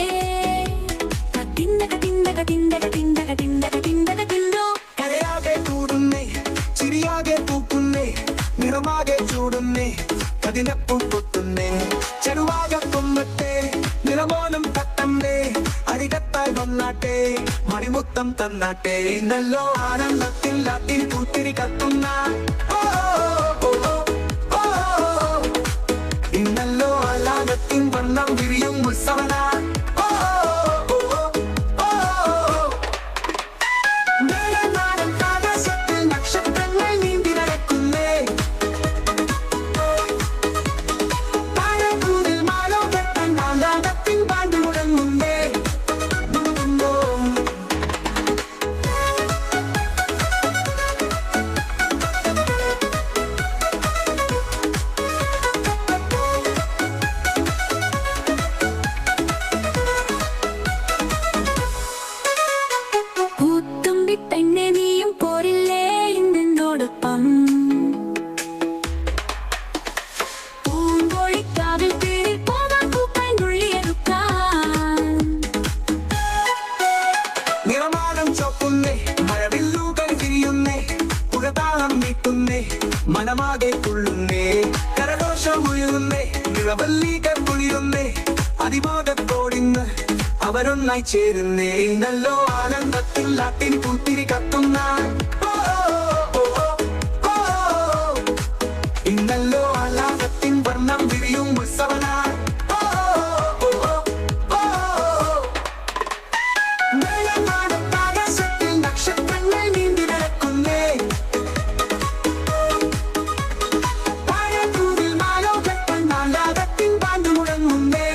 തിണ്ടക തിണ്ടക തിണ്ടക തിണ്ടക തിണ്ടക തിണ്ടക തിണ്ടോ. കരയാകെ കൂടുന്നേ, ചിരിയാകെ പൂക്കുന്നേ, നിറമാകെ ചൂടുന്നേ, കതിനപ്പും പൊട്ടുന്നേ, ചെറുവാകെ കൊന്നട്ടെ, നിറമോനം തട്ടണ്ടേ, അരികത്തായി വന്നാട്ടെ, മണിമുത്തം തന്നാട്ടെ. ഇന്നല്ലോ ആനന്ദത്തിൽ ലാത്തിരി പൂത്തിരി കത്തുന്ന ഇന്നല്ലോ ആലാകത്തിൻ വർണ്ണം വിരിയും ഉത്സവന. നക്ഷത്രങ്ങൾ നീന്തി നടക്കുന്നേ. താഴെക്കൂടിൽ മാലോകത്തൻ ആലാകത്തിൻ പാണ്ടു മുഴങ്ങുന്നേ. പൂത്തുമ്പി പെണ്ണെ നീയും പോരില്ലേ ഇന്നോടൊപ്പം. പൂങ്കോഴിക്കാവിൽ തേടി പോകാൻ പൂക്കാൻ നുള്ളിയെടുക്കാൻ. നിറമാനം ചോക്കുന്നേ, മഴവില്ലുകൾ വിരിയുന്നേ, പുഴതാളം നീട്ടുന്നേ, മനമാകെ തുള്ളുന്നേ, കരഘോഷം ഉയരുന്നേ, നിറവല്ലികൾ പൊഴിയുന്നേ, അതിബോധത്തോടിന്ന് അവരൊന്നായി ചേരുന്നേ. ഇന്നല്ലോ ആനന്ദത്തിൽ ലാത്തിരി പൂത്തിരി കത്തുന്ന ഇന്നല്ലോ ആലാകത്തിൻ വർണ്ണം വിരിയും ഉത്സവന. ആകാശത്തിൽ നക്ഷത്രങ്ങൾ നീന്തി നടക്കുന്നേ. താഴെക്കൂടിൽ മാലോകത്തൻ ആലാകത്തിൻ പാണ്ടു മുഴങ്ങുന്നേ.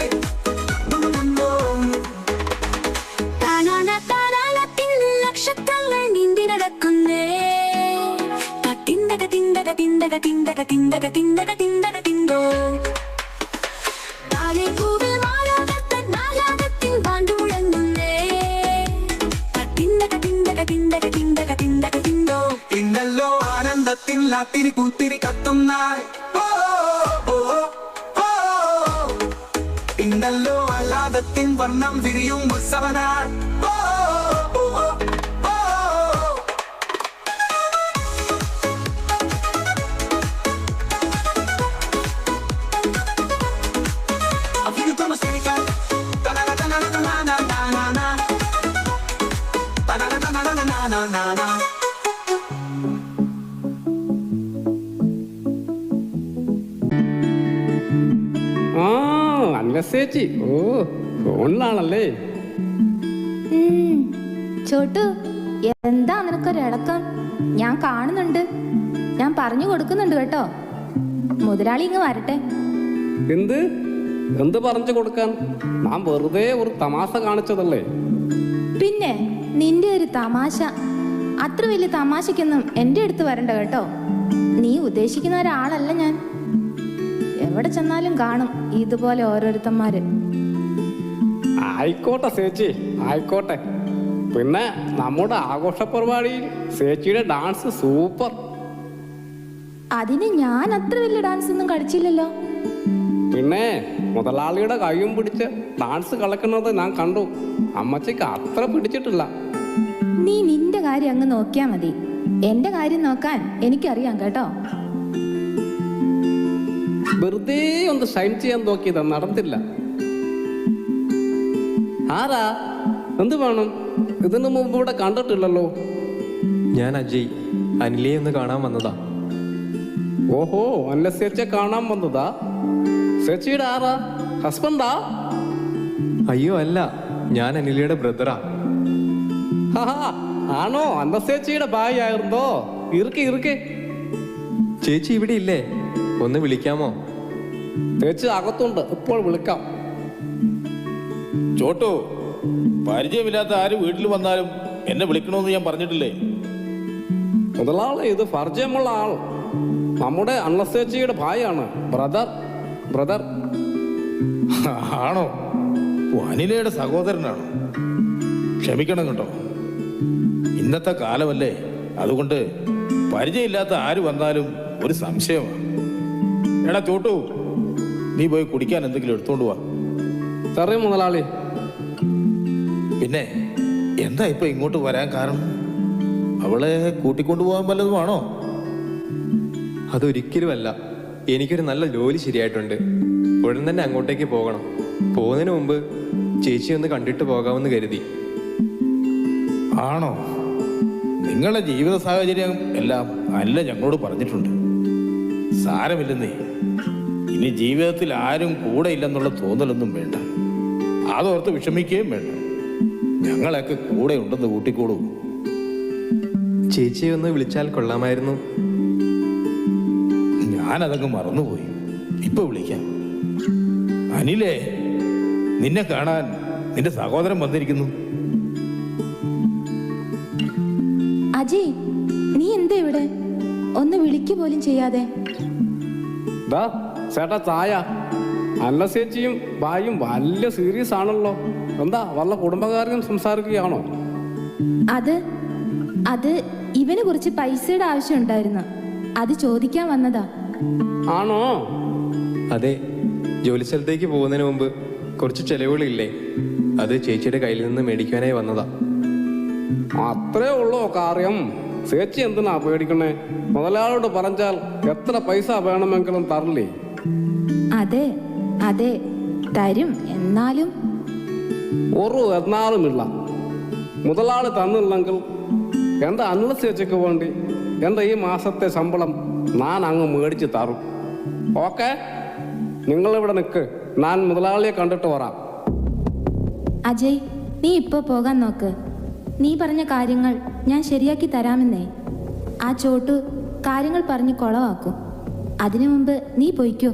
താനാളത്തിൽ നക്ഷത്രങ്ങൾ നീന്തി നടക്കുന്നേ. തിണ്ടക തിണ്ടക തിണ്ടക തിണ്ടക തിണ്ടക തിണ്ടക തിണ്ടക തിണ്ടോ. താഴെ പൂവിൽ മാലാകത്തൻ നാലാകത്തിൻ പാണ്ടു മുഴങ്ങുന്നേ. തിണ്ടക തിണ്ടക തിണ്ടക തിണ്ടക തിണ്ടക തിണ്ടോ. ഇന്നല്ലോ ആനന്ദത്തിൽ ലാത്തിരി പൂത്തിരി കത്തുന്ന ഇന്നല്ലോ ആഹ്ലാദത്തിൻ വർണ്ണം വിരിയും ഉത്സവന. Na നാനാ. ആ അന്നസേച്ചി, ഓ ഫോണിലാണല്ലേ? ചോട്ടു, എന്താ നിനക്കൊരടക്കം? ഞാൻ കാണുന്നുണ്ട്, ഞാൻ പറഞ്ഞു കൊടുക്കുന്നുണ്ട് കേട്ടോ. മുതലാളി ഇങ്ങ് വരട്ടെ. എന്ത് എന്ത് പറഞ്ഞു കൊടുക്കാൻ? ഞാൻ വെറുതെ ഒരു തമാശ കാണിച്ചതല്ലേ. പിന്നെ നിന്റെ ഒരു തമാശ, അത്ര വലിയ തമാശക്കൊന്നും എൻ്റെ അടുത്ത് വരണ്ട കേട്ടോ. നീ ഉദ്ദേശിക്കുന്ന ഒരാളല്ല ഞാൻ. എവിടെ ചെന്നാലും കാണും ഇതുപോലെ ഓരോരുത്തന്മാര്. ആയിക്കോട്ടെ ചേച്ചി, ആയിക്കോട്ടെ. പിന്നെ നമ്മുടെ ആഘോഷ പരിപാടിയിൽ ചേച്ചിയുടെ ഡാൻസ് സൂപ്പർ. അതിന് ഞാൻ അത്ര വലിയ ഡാൻസ് ഒന്നും കളിച്ചില്ലല്ലോ. പിന്നെ മുതലാളിയുടെ കൈയും പിടിച്ച് ഡാൻസ് കളിക്കുന്നത് ഞാൻ കണ്ടു. അമ്മച്ചിക്ക് അത്ര പിടിച്ചിട്ടില്ല. നീ നിന്റെ കാര്യം അങ്ങ് നോക്കിയാ മതി, എന്റെ കാര്യം നോക്കാൻ എനിക്കറിയാം കേട്ടോ. വെറുതെ ഒന്ന് ഷൈൻ ചെയ്യാൻ നോക്കിയതാ, നടന്നില്ല. ആരാ? എന്ത് വേണം? ഇതിനു മുമ്പ് ഇവിടെ കണ്ടിട്ടില്ലല്ലോ. ഞാൻ അജയ്, അനിലയെ ഒന്ന് കാണാൻ വന്നതാ. ഓഹോ, അല്ല ചേച്ചിയെ കാണാൻ വന്നതാ? ചേച്ചിയുടെ ആരാ? ഹസ്ബൻഡാ? അയ്യോ അല്ല, ഞാൻ അനിലയുടെ ബ്രദറാ. ആണോ? അന്ന ചേച്ചിയുടെ ഭാര്യ ആയിരുന്നോ? ഇറുക്കെ ഇറുക്കെ. ചേച്ചി ഇവിടെ ഇല്ലേ? ഒന്ന് വിളിക്കാമോ? ചേച്ചി അകത്തുണ്ട്, ഇപ്പോൾ വിളിക്കാം. ചോട്ടു, പരിചയമില്ലാത്ത ആര് വീട്ടിൽ വന്നാലും എന്നെ വിളിക്കണമെന്ന് ഞാൻ പറഞ്ഞിട്ടില്ലേ? മുതലാളി, ഇത് പരിചയമുള്ള ആൾ നമ്മുടെ അന്നസേച്ചിയുടെ ഭായിയാണ്. ബ്രദർ. ആണോ? അനിലയുടെ സഹോദരനാണോ? ക്ഷമിക്കണം കേട്ടോ, ഇന്നത്തെ കാലമല്ലേ, അതുകൊണ്ട് പരിചയമില്ലാത്ത ആര് വന്നാലും ഒരു സംശയമാണ്. എടാ ചോട്ടു, നീ പോയി കുടിക്കാൻ എന്തെങ്കിലും എടുത്തോണ്ട് വാ. ചെറിയ മുതലാളി. പിന്നെ എന്താ ഇപ്പൊ ഇങ്ങോട്ട് വരാൻ കാരണം? അവളെ കൂട്ടിക്കൊണ്ടുപോകാൻ വല്ലതുമാണോ? അതൊരിക്കലുമല്ല. എനിക്കൊരു നല്ല ജോലി ശരിയായിട്ടുണ്ട്. ഉടൻ തന്നെ അങ്ങോട്ടേക്ക് പോകണം. പോകുന്നതിന് മുമ്പ് ചേച്ചി ഒന്ന് കണ്ടിട്ട് പോകാമെന്ന് കരുതി. ആണോ? നിങ്ങളുടെ ജീവിത സാഹചര്യം എല്ലാം അല്ല ഞങ്ങളോട് പറഞ്ഞിട്ടുണ്ട്. സാരമില്ലെന്നേ, ഇനി ജീവിതത്തിൽ ആരും കൂടെ ഇല്ലെന്നുള്ള തോന്നലൊന്നും വേണ്ട. അതോർത്ത് വിഷമിക്കുകയും വേണ്ട. ഞങ്ങളൊക്കെ കൂടെ ഉണ്ടെന്ന് കൂട്ടിക്കോളൂ. ചേച്ചിയെ ഒന്ന് വിളിച്ചാൽ കൊള്ളാമായിരുന്നു. ഞാനതങ്ങ് മറന്നുപോയി. ഇപ്പൊ വിളിക്കാം. അനിലേ, നിന്നെ കാണാൻ നിന്റെ സഹോദരൻ വന്നിരിക്കുന്നു. അജയ്, നീ എന്താ ഇവിടെ? ഒന്ന് വിളിക്കു പോലും ചെയ്യാതെ. ചേട്ടാ ചായ. അന്നസേച്ചിയും ഭായും വലിയ സീരിയസ് ആണല്ലോ. എന്താ, വല്ല കുടുംബകാര്യം സംസാരിക്കുകയാണോ? അത് ഇവന് കുറച്ച് പൈസയുടെ ആവശ്യം ഉണ്ടായിരുന്നു, അത് ചോദിക്കാൻ വന്നതാ. ആണോ? അതെ, ജോലി സ്ഥലത്തേക്ക് പോകുന്നതിന് മുമ്പ് കുറച്ച് ചെലവുകളില്ലേ, അത് ചേച്ചിയുടെ കയ്യിൽ നിന്ന് മേടിക്കാനായി വന്നതാ. അത്രേ ഉള്ളോ കാര്യം? ചേച്ചി എന്തിനാ പേടിക്കണേ? മുതലാളിയോട് പറഞ്ഞാൽ എത്ര പൈസ വേണമെങ്കിലും തരില്ലേ? അതെ തരും. എന്നാലും എന്നാലുമില്ല. മുതലാളി തന്നില്ലെങ്കിൽ എൻ്റെ അന്ന ചേച്ചിക്ക് വേണ്ടി എൻ്റെ ഈ മാസത്തെ ശമ്പളം ഞാൻ അങ്ങ് മേടിച്ച് തരും. ഓക്കെ, നിങ്ങളിവിടെ നിൽക്ക്, ഞാൻ മുതലാളിയെ കണ്ടിട്ട് വരാം. അജയ്, നീ ഇപ്പോൾ പോകാൻ നോക്ക്. നീ പറഞ്ഞ കാര്യങ്ങൾ ഞാൻ ശരിയാക്കി തരാമെന്നേ. ആ ചോട്ടു കാര്യങ്ങൾ പറഞ്ഞ് കുളവാക്കും. അതിനു മുമ്പ് നീ പൊയ്ക്കോ.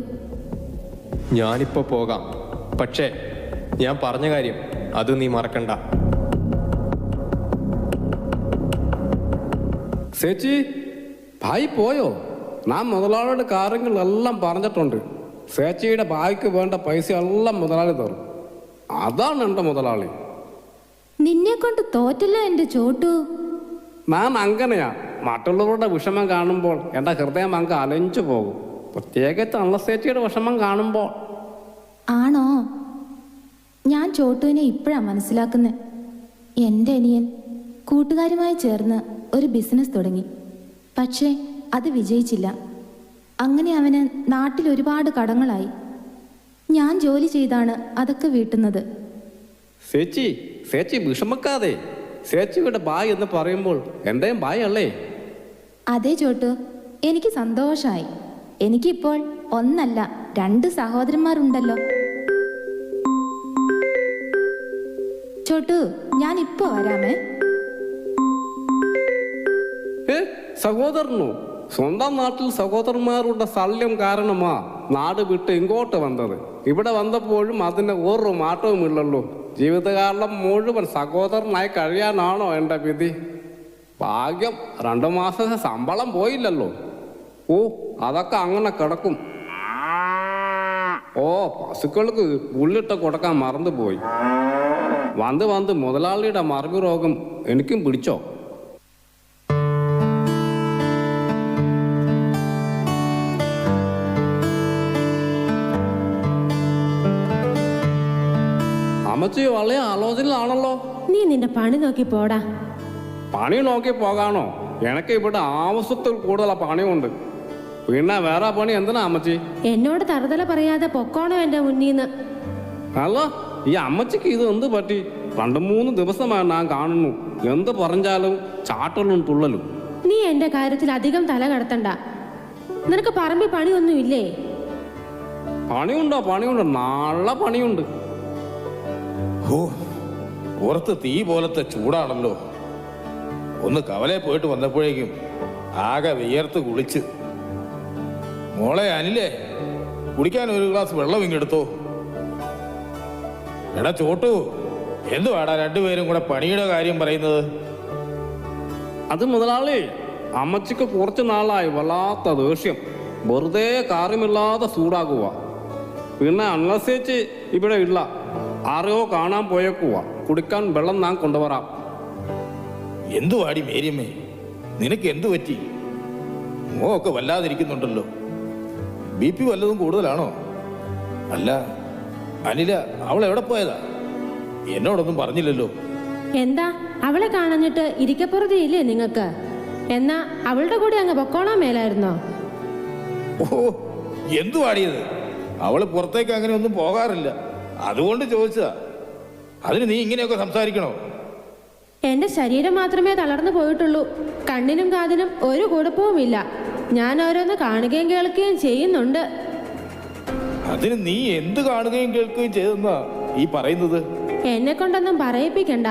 ഞാനിപ്പോ പോകാം, പക്ഷേ ഞാൻ പറഞ്ഞ കാര്യം അത് നീ മറക്കണ്ട. ചേച്ചി, ഭായി പോയോ? ഞാൻ മുതലാളിയുടെ കാര്യങ്ങളെല്ലാം പറഞ്ഞിട്ടുണ്ട്. ചേച്ചിയുടെ ഭായിക്ക് വേണ്ട പൈസ എല്ലാം മുതലാളി തരും. അതാണ് എൻ്റെ മുതലാളി. നിന്നെ കൊണ്ട് തോറ്റല്ലോ എൻ്റെ ചോട്ടു. ഞാൻ അങ്ങനെയാ. മറ്റുള്ളവരുടെ വിഷമം കാണുമ്പോൾ എൻ്റെ ഹൃദയം അങ്ങ് അലഞ്ചു പോകും. പ്രത്യേകിച്ച് അന്നസേച്ചിയുടെ വിഷമം കാണുമ്പോൾ. ആണോ? ഞാൻ ചോട്ടുവിനെ ഇപ്പോഴാണ് മനസ്സിലാക്കുന്നത്. എൻ്റെ അനിയൻ കൂട്ടുകാരുമായി ചേർന്ന് ഒരു ബിസിനസ് തുടങ്ങി. പക്ഷേ അത് വിജയിച്ചില്ല. അങ്ങനെ അവന് നാട്ടിൽ ഒരുപാട് കടങ്ങളായി. ഞാൻ ജോലി ചെയ്താണ് അതൊക്കെ വീട്ടുന്നത്. ചേച്ചി വിഷമിക്കാതെ. ചേച്ചിയുടെ ബായ് എന്ന് പറയുമ്പോൾ എന്റെയും ബായ് അല്ലേ? അതെ ചോട്ടു, എനിക്ക് സന്തോഷമായി. എനിക്കിപ്പോൾ ഒന്നല്ല 2 സഹോദരന്മാരുണ്ടല്ലോ. ചോട്ടു, ഞാൻ ഇപ്പൊ വരാമേ. സഹോദരനോ? സ്വന്തം നാട്ടിൽ സഹോദരന്മാരുടെ ശല്യം കാരണമാ നാട് വിട്ട് ഇങ്ങോട്ട് വന്നത്. ഇവിടെ വന്നപ്പോഴും അതിന് ഒരു മാറ്റവുമില്ലല്ലോ. ജീവിതകാലം മുഴുവൻ സഹോദരനായി കഴിയാനാണോ എൻ്റെ വിധി? ഭാഗ്യം 2 മാസത്തെ ശമ്പളം പോയില്ലല്ലോ. ഓ, അതൊക്കെ അങ്ങനെ കിടക്കും. ഓ, പശുക്കൾക്ക് പുല്ലിട്ട് കൊടുക്കാൻ മറന്നുപോയി. വന്ന് മുതലാളിയുടെ മറവി രോഗം എനിക്കും പിടിച്ചോ? അമ്മച്ചി വളരെ ആലോചനയിലാണല്ലോ. നീ നിന്റെ പണി നോക്കി പോടാ. പണി നോക്കി പോകാനോ? എനിക്ക് ഇവിടെ ആവശ്യത്തിൽ കൂടുതൽ പണിയുണ്ട്. പിന്നെ വേറെ പണി എന്തിനാ അമ്മച്ചി? എന്നോട് തറുതല പറയാതെ പൊക്കോണോ എന്റെ മുന്നീന്ന്. അല്ല, ഈ അമ്മച്ചിക്ക് ഇത് എന്ത് പറ്റി? 2-3 ദിവസമായി ഞാൻ കാണുന്നു. എന്ത് പറഞ്ഞാലും ചാട്ടലും തുള്ളലും. നീ എന്റെ കാര്യത്തിൽ അധികം തല കടത്തണ്ട. നിനക്ക് പറമ്പിൽ പണിയൊന്നും ഇല്ലേ? പണിയുണ്ട്, നല്ല പണിയുണ്ട്. ഓ, പുറത്ത് തീ പോലത്തെ ചൂടാണല്ലോ. ഒന്ന് കവലെ പോയിട്ട് വന്നപ്പോഴേക്കും ആകെ വിയർത്ത് കുളിച്ച്. മോളെ അനിലേ, കുടിക്കാൻ ഒരു ഗ്ലാസ് വെള്ളം ഇങ്ങെടുത്തോ. എടാ ചോട്ടു, എന്തുവാടാ 2 പേരും കൂടെ പണിയുടെ കാര്യം പറയുന്നത്? അത് മുതലാളി, അമ്മച്ചിക്ക് കുറച്ച് നാളായി വല്ലാത്ത ദേഷ്യം. വെറുതെ കാര്യമില്ലാതെ ചൂടാക്കുക. പിന്നെ അന്നസേച്ച് ഇവിടെ ഇല്ല, ആരെയോ കാണാൻ പോയേക്കുക. കുടിക്കാൻ വെള്ളം ഞാൻ കൊണ്ടുവരാം. എന്തുവാടി മേരിയമ്മേ, നിനക്ക് എന്തു പറ്റി? മോക്കെ വല്ലാതിരിക്കുന്നുണ്ടല്ലോ. BP വല്ലതും കൂടുതലാണോ? അല്ല അനില, അവൾ എവിടെ പോയതാ? എന്നോടൊന്നും പറഞ്ഞില്ലല്ലോ. എന്താ, അവളെ കാണഞ്ഞിട്ട് ഇരിക്കപ്പുറതിയില്ലേ നിങ്ങൾക്ക്? എന്നാ അവളുടെ കൂടെ അങ്ങ് പൊക്കോളാൻ മേലായിരുന്നോ? ഓ, എന്തുവാടിയത്? അവള് പുറത്തേക്ക് അങ്ങനെ ഒന്നും പോകാറില്ല, അതുകൊണ്ട് ചോദിച്ചതാ. അതിന് നീ ഇങ്ങനെയൊക്കെ സംസാരിക്കണോ? എന്റെ ശരീരം മാത്രമേ തളർന്നു പോയിട്ടുള്ളൂ. കണ്ണിനും കാതിനും ഒരു കുഴപ്പവുമില്ല. ഞാൻ ഓരോന്ന് കാണുകയും കേൾക്കുകയും ചെയ്യുന്നുണ്ട്. അതിന് നീ എന്ത് കാണുകയും കേൾക്കുകയും ചെയ്തെന്നാ ഈ പറയുന്നത്? എന്നെ കൊണ്ടൊന്നും പറയിപ്പിക്കണ്ട.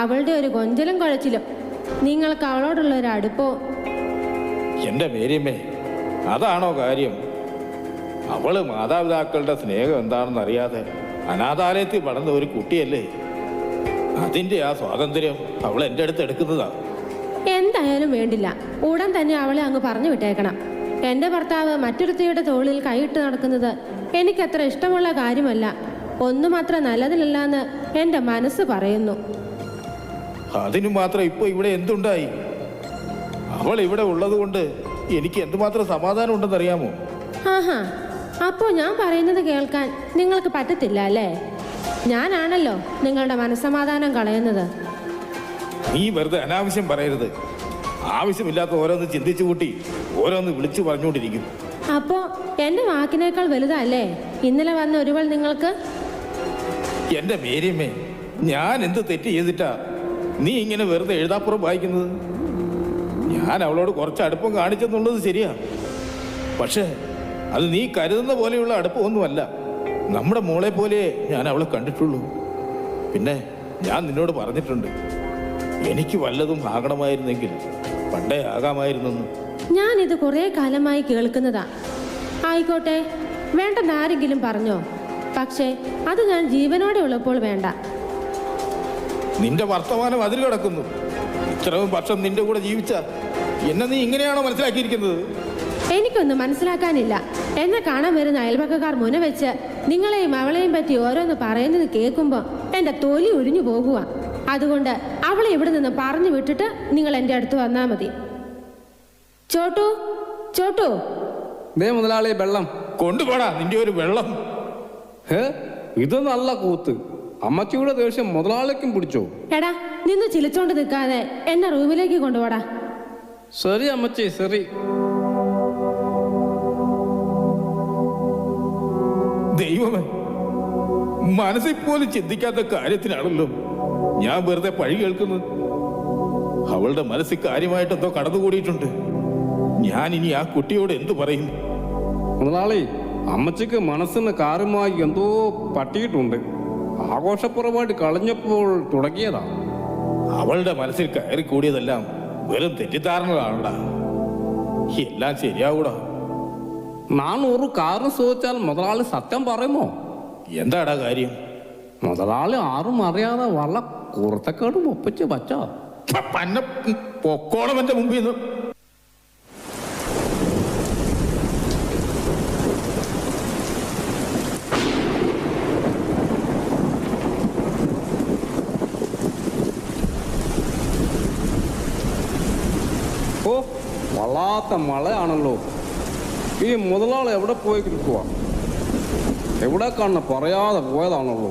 അവളുടെ ഒരു കൊഞ്ചലും കുഴച്ചിലും, നിങ്ങൾക്ക് അവളോടുള്ള ഒരു അടുപ്പവും. എന്റെ മേരിയമ്മേ, അതാണോ കാര്യം? അവള് മാതാപിതാക്കളുടെ സ്നേഹം എന്താണെന്ന് അറിയാതെ അനാഥാലയത്തിൽ വളർന്ന ഒരു കുട്ടിയല്ലേ. അതിന്റെ ആ സ്വാതന്ത്ര്യം അവൾ എൻ്റെ അടുത്ത് എടുക്കുന്നതാ. എന്തായാലും വേണ്ടില്ല, ഉടൻ തന്നെ അവളെ അങ്ങ് പറഞ്ഞു വിട്ടേക്കണം. എന്റെ ഭർത്താവ് മറ്റൊരുത്തിയുടെ തോളിൽ കൈയിട്ട് നടക്കുന്നത് എനിക്കത്ര ഇഷ്ടമുള്ള കാര്യമല്ല. ഒന്നും അത്ര നല്ലതിലല്ലെന്ന് എന്റെ മനസ്സ് പറയുന്നു. അതിനു മാത്രം ഇപ്പൊ ഇവിടെ എന്തുണ്ടായി? അവൾ ഇവിടെ ഉള്ളത് കൊണ്ട് എനിക്ക് എന്തുമാത്രം സമാധാനം ഉണ്ടെന്നറിയാമോ? ആഹാ, അപ്പോ ഞാൻ പറയുന്നത് കേൾക്കാൻ നിങ്ങൾക്ക് പറ്റത്തില്ല അല്ലേ? ഞാനാണല്ലോ നിങ്ങളുടെ മനസ്സമാധാനം കളയുന്നത്. നീ വെറുതെ അനാവശ്യം പറയരുത്. ആവശ്യമില്ലാത്ത ഓരോന്ന് ചിന്തിച്ചു കൂട്ടി ഓരോന്ന് വിളിച്ചു പറഞ്ഞുകൊണ്ടിരിക്കും. അപ്പോ എന്റെ വാക്കിനേക്കാൾ വലുതല്ലേ ഇന്നലെ വന്ന ഒരുവൾ നിങ്ങൾക്ക്? എന്റെ മേരിയമ്മേ, ഞാൻ എന്ത് തെറ്റ് ചെയ്തിട്ടാ നീ ഇങ്ങനെ വെറുതെ എഴുതാപ്പുറം വായിക്കുന്നത്? ഞാൻ അവളോട് കുറച്ച് അടുപ്പം കാണിച്ചെന്നുള്ളത് ശരിയാ. പക്ഷേ അത് നീ കരുതുന്ന പോലെയുള്ള അടുപ്പമൊന്നുമല്ല. നമ്മുടെ മോളെ പോലെ ഞാൻ അവളെ കണ്ടിട്ടുള്ളൂ. പിന്നെ ഞാൻ നിന്നോട് പറഞ്ഞിട്ടുണ്ട്, എനിക്ക് വല്ലതും ആകണമായിരുന്നെങ്കിൽ പണ്ടേ ആകാമായിരുന്നു. ഞാനിത് കുറേ കാലമായി കേൾക്കുന്നതാ. ആയിക്കോട്ടെ, വേണ്ടെന്ന് ആരെങ്കിലും പറഞ്ഞോ? പക്ഷേ അത് ഞാൻ ജീവനോടെ ഉള്ളപ്പോൾ വേണ്ട. നിന്റെ വർത്തമാനം അതിൽ കിടക്കുന്നു. ഇത്രയും വർഷം നിന്റെ കൂടെ ജീവിച്ച എന്നെ നീ ഇങ്ങനെയാണോ മനസ്സിലാക്കിയിരിക്കുന്നത്? എനിക്കൊന്നും മനസ്സിലാക്കാനില്ല. എന്നെ കാണാൻ വരുന്ന അയൽപക്കക്കാർ മുന വെച്ച് നിങ്ങളെയും അവളെയും പറ്റി ഓരോന്ന് പറയുന്നത് കേൾക്കുമ്പോൾ എൻ്റെ തൊലി ഒഴിഞ്ഞു പോകുക. അതുകൊണ്ട് അവളെ ഇവിടെ നിന്ന് പറഞ്ഞു വിട്ടിട്ട് നിങ്ങൾ എൻ്റെ അടുത്ത് വന്നാൽ മതി. ചോട്ടു, ചോട്ടു, മുതലാളി വെള്ളം കൊണ്ടുപോടാ. നിന്റെ ഒരു വെള്ളം. ഇത് നല്ല കൂത്ത്. അമ്മച്ചിയുടെ ദേഷ്യം മുതലാളിക്കും പിടിച്ചോ? എടാ, നിന്ന് ചിലിച്ചോണ്ട് നിൽക്കാതെ എന്നെ റൂമിലേക്ക് കൊണ്ടുപോടാ. ശരി അമ്മച്ചി, ശരി. ദൈവമേ, മനസ്സിൽ പോലും ചിന്തിക്കാത്ത കാര്യത്തിനാണല്ലോ ഞാൻ വെറുതെ പഴി കേൾക്കുന്നത്. അവളുടെ മനസ്സിൽ കാര്യമായിട്ട് എന്തോ കടന്നുകൂടിയിട്ടുണ്ട്. ഞാൻ ഇനി ആ കുട്ടിയോട് എന്തു പറയും? മുതലാളി, അമ്മച്ചിക്ക് മനസ്സിന് കാര്യമായി എന്തോ പറ്റിയിട്ടുണ്ട്. ആഘോഷപ്പുറമായിട്ട് കളഞ്ഞപ്പോൾ തുടങ്ങിയതാ. അവളുടെ മനസ്സിൽ കയറി കൂടിയതെല്ലാം വെറും തെറ്റിദ്ധാരണകളാണടാ. എല്ലാം ശരിയാവൂടാ. ഞാൻ ഒരു കാരണം ചോദിച്ചാൽ മുതലാളി സത്യം പറയുമോ? എന്താടാ കാര്യം? മുതലാളി ആരും അറിയാതെ വല്ല കുർത്തക്കേടും ഒപ്പിച്ച് വച്ചോ? പന്ന പൊക്കോളം എന്റെ മുമ്പിൽ നിന്ന്. ഓ, വല്ലാത്ത മഴയാണല്ലോ. ഈ മുതലാളി എവിടെ പോയി കിടക്കുക? എവിടെ കാണുന്ന പറയാതെ പോയതാണല്ലോ.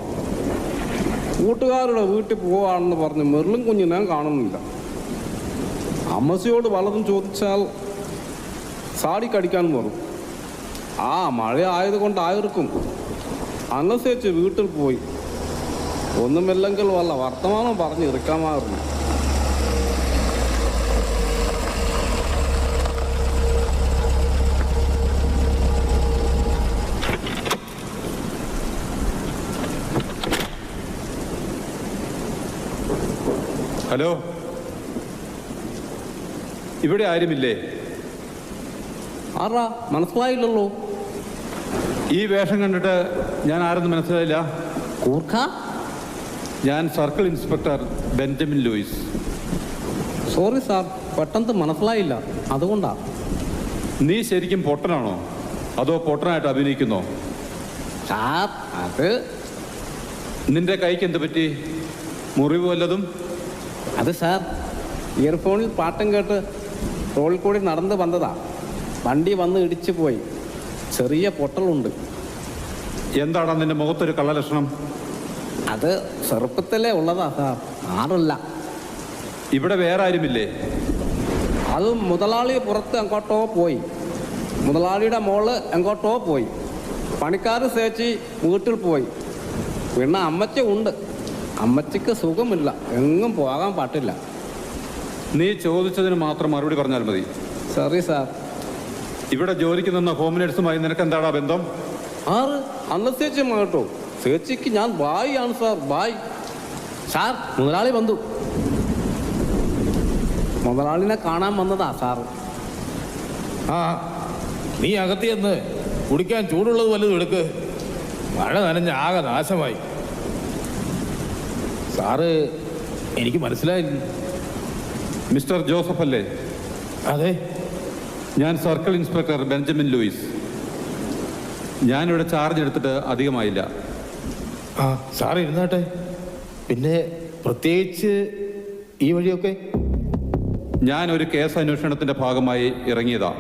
കൂട്ടുകാരുടെ വീട്ടിൽ പോവാണെന്ന് പറഞ്ഞ് മെറിലും കുഞ്ഞിനെ കാണുന്നില്ല. അമ്മച്ചിയോട് വല്ലതും ചോദിച്ചാൽ സാടിക്കടിക്കാൻ വരും. ആ മഴ ആയതുകൊണ്ടായിരിക്കും അനുസരിച്ച് വീട്ടിൽ പോയി. ഒന്നുമില്ലെങ്കിൽ വല്ല വർത്തമാനം പറഞ്ഞ് ഇറക്കാമായിരുന്നു. ഹലോ, ഇവിടെ ആരുമില്ലേ? ആരാ? മനസ്സിലായില്ലല്ലോ. ഈ വേഷം കണ്ടിട്ട് ഞാൻ ആരെന്ന് മനസ്സിലായില്ല. കൂർഖ? ഞാൻ circle inspector Benjamin Louis. Sorry sir, പെട്ടെന്ന് മനസ്സിലായില്ല, അതുകൊണ്ടാ. നീ ശരിക്കും പൊട്ടനാണോ അതോ പൊട്ടനായിട്ട് അഭിനയിക്കുന്നോ? സാർ, അത് നിന്റെ കൈക്ക് എന്ത് പറ്റി? മുറിവ് വല്ലതും? അത് സാർ, ഇയർഫോണിൽ പാട്ടും കേട്ട് റോഡിൽ കൂടി നടന്ന് വന്നതാ. വണ്ടി വന്ന് ഇടിച്ചു പോയി. ചെറിയ പൊട്ടലുണ്ട്. എന്താടാ നിന്റെ മുഖത്തൊരു കള്ളലക്ഷണം? അത് ചെറുപ്പത്തിലേ ഉള്ളതാ സാർ, ആറില്ല. ഇവിടെ വേറെ ആരുമില്ലേ? അത് മുതലാളി പുറത്ത് എങ്ങോട്ടോ പോയി. മുതലാളിയുടെ മോള് എങ്ങോട്ടോ പോയി. പണിക്കാർ ചേച്ചി വീട്ടിൽ പോയി. പിന്നെ അമ്മച്ചി ഉണ്ട്. അമ്മച്ചിക്ക് സുഖമില്ല, എങ്ങും പോകാൻ പാടില്ല. നീ ചോദിച്ചതിന് മാത്രം മറുപടി പറഞ്ഞാൽ മതി. Sorry sir. ഇവിടെ ജോലിക്ക് നിന്ന ഹോം നേഴ്സുമായി നിനക്ക് എന്താടാ ബന്ധം? ആറ് അന്ന ചേച്ചി കേട്ടോ. ചേച്ചിക്ക് ഞാൻ ബായ് ആണ് സാർ, ബായ്. സാർ, മുതലാളി വന്നു. മുതലാളിനെ കാണാൻ വന്നതാ സാർ. ആ, നീ അകത്ത് ചെന്ന് കുടിക്കാൻ ചൂടുള്ളത് വല്ലതും എടുക്ക്. മഴ നനഞ്ഞ ആകെ നാശമായി. സാറ് എനിക്ക് മനസ്സിലായില്ല. മിസ്റ്റർ ജോസഫ് അല്ലേ? അതെ, ഞാൻ സർക്കിൾ ഇൻസ്പെക്ടർ ബെഞ്ചമിൻ ലൂയിസ്. ഞാനിവിടെ ചാർജ് എടുത്തിട്ട് അധികമായില്ല. ആ സാർ ഇരുന്നാട്ടെ. പിന്നെ പ്രത്യേകിച്ച് ഈ വഴിയൊക്കെ? ഞാൻ ഒരു കേസ് അന്വേഷണത്തിന്റെ ഭാഗമായി ഇറങ്ങിയതാ.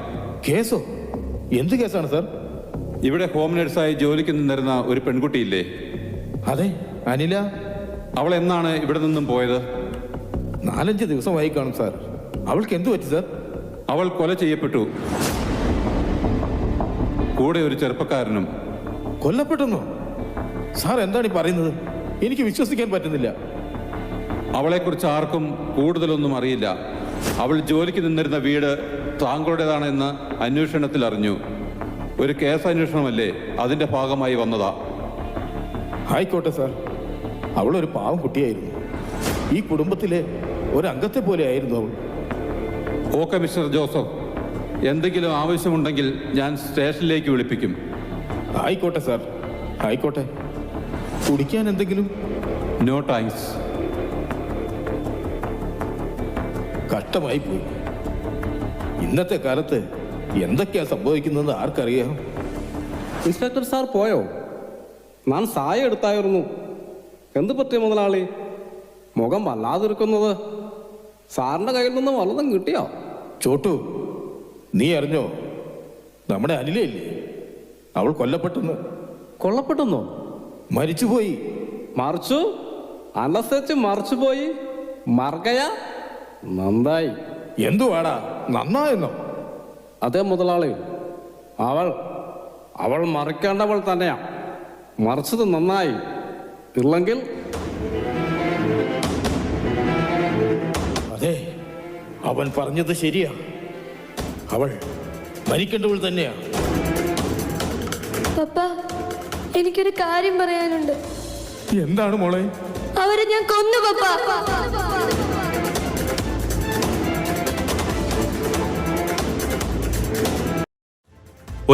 കേസോ? എന്ത് കേസാണ് സാർ? ഇവിടെ ഹോം നേഴ്സായി ജോലിക്ക് നിന്നിരുന്ന ഒരു പെൺകുട്ടിയില്ലേ? അതെ, അനില. അവൾ എന്നാണ് ഇവിടെ നിന്നും പോയത്? 4-5 ദിവസമായി കാണും സാർ. അവൾക്ക് എന്തു പറ്റി സാർ? അവൾ കൊല ചെയ്യപ്പെട്ടു. കൂടെ ഒരു ചെറുപ്പക്കാരനും. കൊല്ലപ്പെട്ടെന്നോ? സാർ എന്താണ് ഈ പറയുന്നത്? എനിക്ക് വിശ്വസിക്കാൻ പറ്റുന്നില്ല. അവളെക്കുറിച്ച് ആർക്കും കൂടുതലൊന്നും അറിയില്ല. അവൾ ജോലിക്ക് നിന്നിരുന്ന വീട് താങ്കളുടേതാണെന്ന് അന്വേഷണത്തിൽ അറിഞ്ഞു. ഒരു കേസ് അന്വേഷണമല്ലേ, അതിന്റെ ഭാഗമായി വന്നതാ. ആയിക്കോട്ടെ സാർ. അവളൊരു പാവം കുട്ടിയായിരുന്നു. ഈ കുടുംബത്തിലെ ഒരംഗത്തെ പോലെ ആയിരുന്നു അവൾ. ഓക്കെ മിസ്റ്റർ ജോസഫ്, എന്തെങ്കിലും ആവശ്യമുണ്ടെങ്കിൽ ഞാൻ സ്റ്റേഷനിലേക്ക് വിളിപ്പിക്കും. ആയിക്കോട്ടെ സാർ, ആയിക്കോട്ടെ. കുടിക്കാൻ എന്തെങ്കിലും? No thanks. കഷ്ടമായി പോയി. ഇന്നത്തെ കാലത്ത് എന്തൊക്കെയാ സംഭവിക്കുന്നത് ആർക്കറിയാം? ഇൻസ്പെക്ടർ സാർ പോയോ? ഞാൻ സായ എടുത്തായിരുന്നു. എന്ത് പറ്റിയ മുതലാളി? മുഖം വല്ലാതിരിക്കുന്നത്. സാറിന്റെ കയ്യിൽ നിന്ന് വല്ലതും കിട്ടിയോ? ചോട്ടു, നീ അറിഞ്ഞോ? നമ്മുടെ അനിലയില്ലേ, അവൾ കൊല്ലപ്പെട്ടെന്ന്. കൊല്ലപ്പെട്ടെന്നോ? മരിച്ചുപോയി. മറിച്ചു? അനസരിച്ച് മറിച്ചുപോയി? മറകയാ? നന്നായി. എന്തുവാടാ നന്നായെന്നോ? അതേ മുതലാളി, അവൾ മറിക്കേണ്ടവൾ തന്നെയാ. മറിച്ചത് നന്നായി. ഇല്ലെങ്കിൽ അതെ, അവൻ പറഞ്ഞത് ശരിയാ. അവൾ മരിക്കേണ്ടവൾ തന്നെയാ. പപ്പ, എനിക്കൊരു കാര്യം പറയാനുണ്ട്. എന്താണ് മോളെ? അവരെ ഞാൻ കൊന്നു പപ്പ.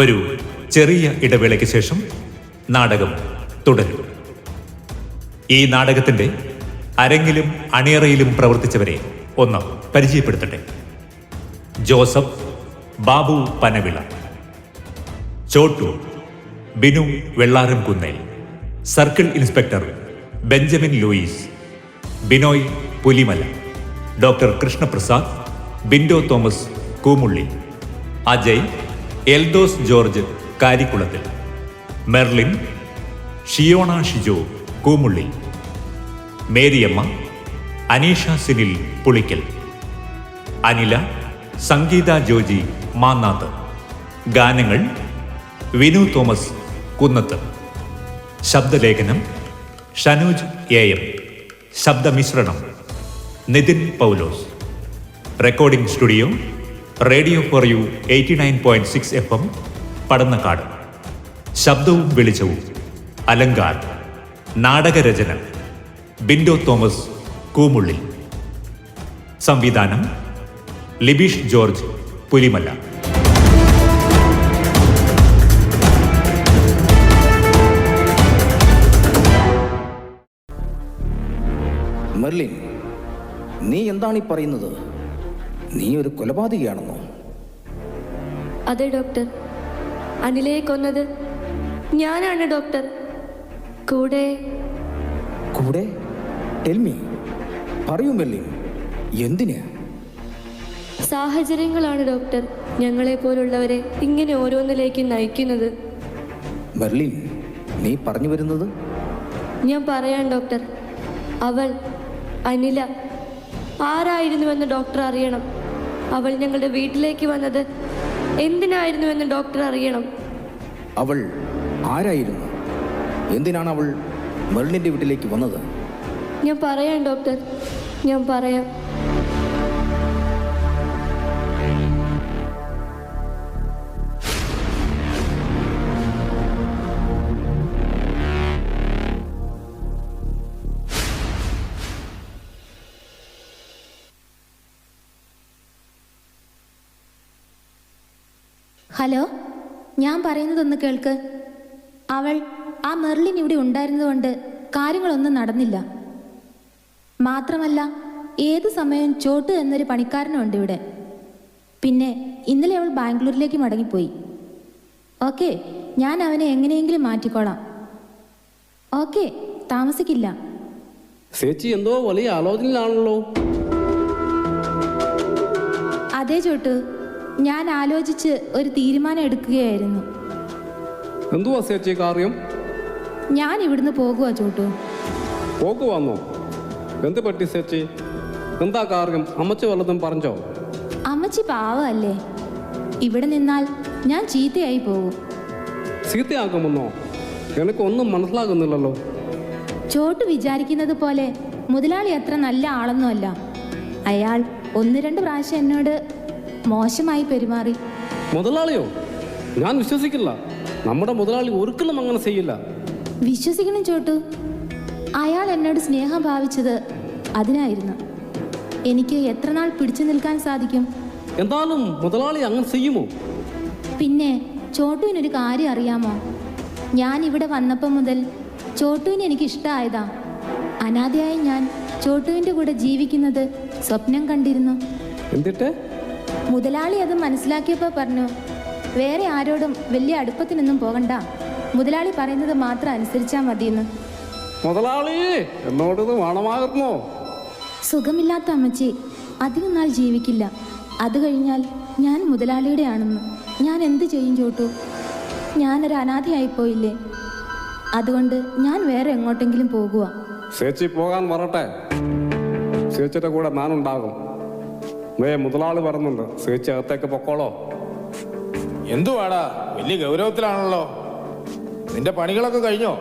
ഒരു ചെറിയ ഇടവേളയ്ക്ക് ശേഷം നാടകം തുടരും. ഈ നാടകത്തിന്റെ അരങ്ങിലും അണിയറയിലും പ്രവർത്തിച്ചവരെ ഒന്ന് പരിചയപ്പെടുത്തട്ടെ. Joseph Babu Panavila, Chottu Binu Vellaram Kunnel, circle inspector Benjamin Louis, Binoy Pulimala, doctor Krishnaprasad, Bindo Thomas Koomulli, Ajay Eldhose George Karikkulathil, Merlin Shiyona Shijo Koomulli, Mariyamma Aneesha Sinil Pulickal, Anila Sangeetha Joji Mannath. ഗാനങ്ങൾ വിനു തോമസ് കുന്നത്ത്. ശബ്ദലേഖനം ഷനൂജ് എം. ശബ്ദമിശ്രണം Nithin Paulose. Recording studio radio for you 89.6 FM Padannakkad. ശബ്ദവും വെളിച്ചവും അലങ്കാർ. നാടകരചന ബിൻഡോ തോമസ് കൂമുള്ളി. സംവിധാനം ലിബീഷ് ജോർജ് പുലിമല. മെർലിൻ, നീ എന്താണ് ഈ പറയുന്നത്? നീ ഒരു കൊലപാതകയാണെന്നോ? അതെ ഡോക്ടർ, അനിലയെ കൊന്നത് ഞാനാണ് ഡോക്ടർ. കൂടെ കൂടെ? ടെൽ മീ, പറയൂ മെർലിൻ, എന്തിന്? സാഹചര്യങ്ങളാണ് ഡോക്ടർ ഞങ്ങളെ പോലുള്ളവരെ ഇങ്ങനെ ഓരോന്നിലേക്ക് നയിക്കുന്നത്. മെർലിൻ, നീ പറഞ്ഞു വരുന്നത്? ഞാൻ പറയാം ഡോക്ടർ. അവൾ അനില ആരായിരുന്നുവെന്ന് ഡോക്ടർ അറിയണം. അവൾ ഞങ്ങളുടെ വീട്ടിലേക്ക് വന്നത് എന്തിനായിരുന്നുവെന്ന് ഡോക്ടർ അറിയണം. അവൾ ആരായിരുന്നു? എന്തിനാണ് അവൾ മെർലിൻ്റെ വീട്ടിലേക്ക് വന്നത്? ഞാൻ പറയാം ഡോക്ടർ, ഞാൻ പറയാം. ഹലോ, ഞാൻ പറയുന്നതൊന്ന് കേൾക്ക്. അവൾ ആ മെർലിൻ ഇവിടെ ഉണ്ടായിരുന്നതുകൊണ്ട് കാര്യങ്ങളൊന്നും നടന്നില്ല. മാത്രമല്ല, ഏത് സമയവും ചോട്ടു എന്നൊരു പണിക്കാരനുണ്ട് ഇവിടെ. പിന്നെ ഇന്നലെ അവൾ ബാംഗ്ലൂരിലേക്ക് മടങ്ങിപ്പോയി. ഓക്കെ, ഞാൻ അവനെ എങ്ങനെയെങ്കിലും മാറ്റിക്കോളാം. ഓക്കെ, താമസിക്കില്ല. ചേച്ചി എന്തോ വലിയ ആലോചനയിലാണല്ലോ. അതെ ചോട്ടു, ഞാൻ ആലോചിച്ച് ഒരു തീരുമാനം എടുക്കുകയായിരുന്നു. എന്തുവാ ചേച്ചി കാര്യം? ഞാൻ ഇവിടുന്ന് പോകുക ചോട്ടു. പോകുവാന്നോ? എന്ത് പറ്റി ചേച്ചി? എന്താ കാര്യം? അമ്മച്ചി വല്ലതും പറഞ്ഞോ? അമ്മച്ചി പാവല്ലേ. ഇവിടെ നിന്നാൽ ഞാൻ ചീത്തയായി പോകും. ചീത്തയാകുമെന്നോ? എനിക്കൊന്നും മനസ്സിലാകുന്നില്ലല്ലോ. ചോട്ടു വിചാരിക്കുന്നത് പോലെ മുതലാളി അത്ര നല്ല ആളൊന്നുമല്ല. അയാൾ 1-2 പ്രാവശ്യം എന്നോട് മോശമായി പെരുമാറി. മുതലാളിയോ? ഞാൻ വിശ്വസിക്കില്ല. നമ്മുടെ മുതലാളി ഒരിക്കലും അങ്ങനെ ചെയ്യില്ല. വിശ്വസിക്കണം ചോട്ടു. അയാൾ എന്നോട് സ്നേഹം ഭാവിച്ചത് അതിനായിരുന്നു. എനിക്ക് എത്ര നാൾ പിടിച്ചു നിൽക്കാൻ സാധിക്കും? എന്തായാലും മുതലാളി അങ്ങനെ ചെയ്യുമോ? പിന്നെ ചോട്ടുവിനൊരു കാര്യം അറിയാമോ? ഞാൻ ഇവിടെ വന്നപ്പോൾ മുതൽ ചോട്ടുവിനെ എനിക്ക് ഇഷ്ടമായതാ. അനാഥയായി ഞാൻ ചോട്ടുവിൻ്റെ കൂടെ ജീവിക്കുന്നത് സ്വപ്നം കണ്ടിരുന്നു. എന്നിട്ട് മുതലാളി അത് മനസ്സിലാക്കിയപ്പോൾ പറഞ്ഞു, വേറെ ആരോടും വലിയ അടുപ്പത്തിനൊന്നും പോകണ്ട, മുതലാളി പറയുന്നത് മാത്രം അനുസരിച്ചാൽ മതിയെന്ന്. മുതലാളി എന്നോടത് വേണമായിരുന്നോ? സുഖമില്ലാത്ത അമ്മച്ചി അധികം നാൾ ജീവിക്കില്ല. അത് കഴിഞ്ഞാൽ ഞാൻ മുതലാളിയുടെ ആണെന്ന്. ഞാൻ എന്ത് ചെയ്യും ചോട്ടു? ഞാനൊരു അനാഥയായിപ്പോയില്ലേ. അതുകൊണ്ട് ഞാൻ വേറെ എങ്ങോട്ടെങ്കിലും പോകുക. ചേച്ചി പോകാൻ വരട്ടെ. ചേച്ചിയുടെ കൂടെ ഞാനുണ്ടാകും. മുതലാളി പറയുന്നുണ്ട്, ചേച്ചി അകത്തേക്ക് പൊക്കോളോ. എന്തുവാടാ, വലിയ ഗൗരവത്തിലാണല്ലോ. നിന്റെ പണികളൊക്കെ കഴിഞ്ഞോ?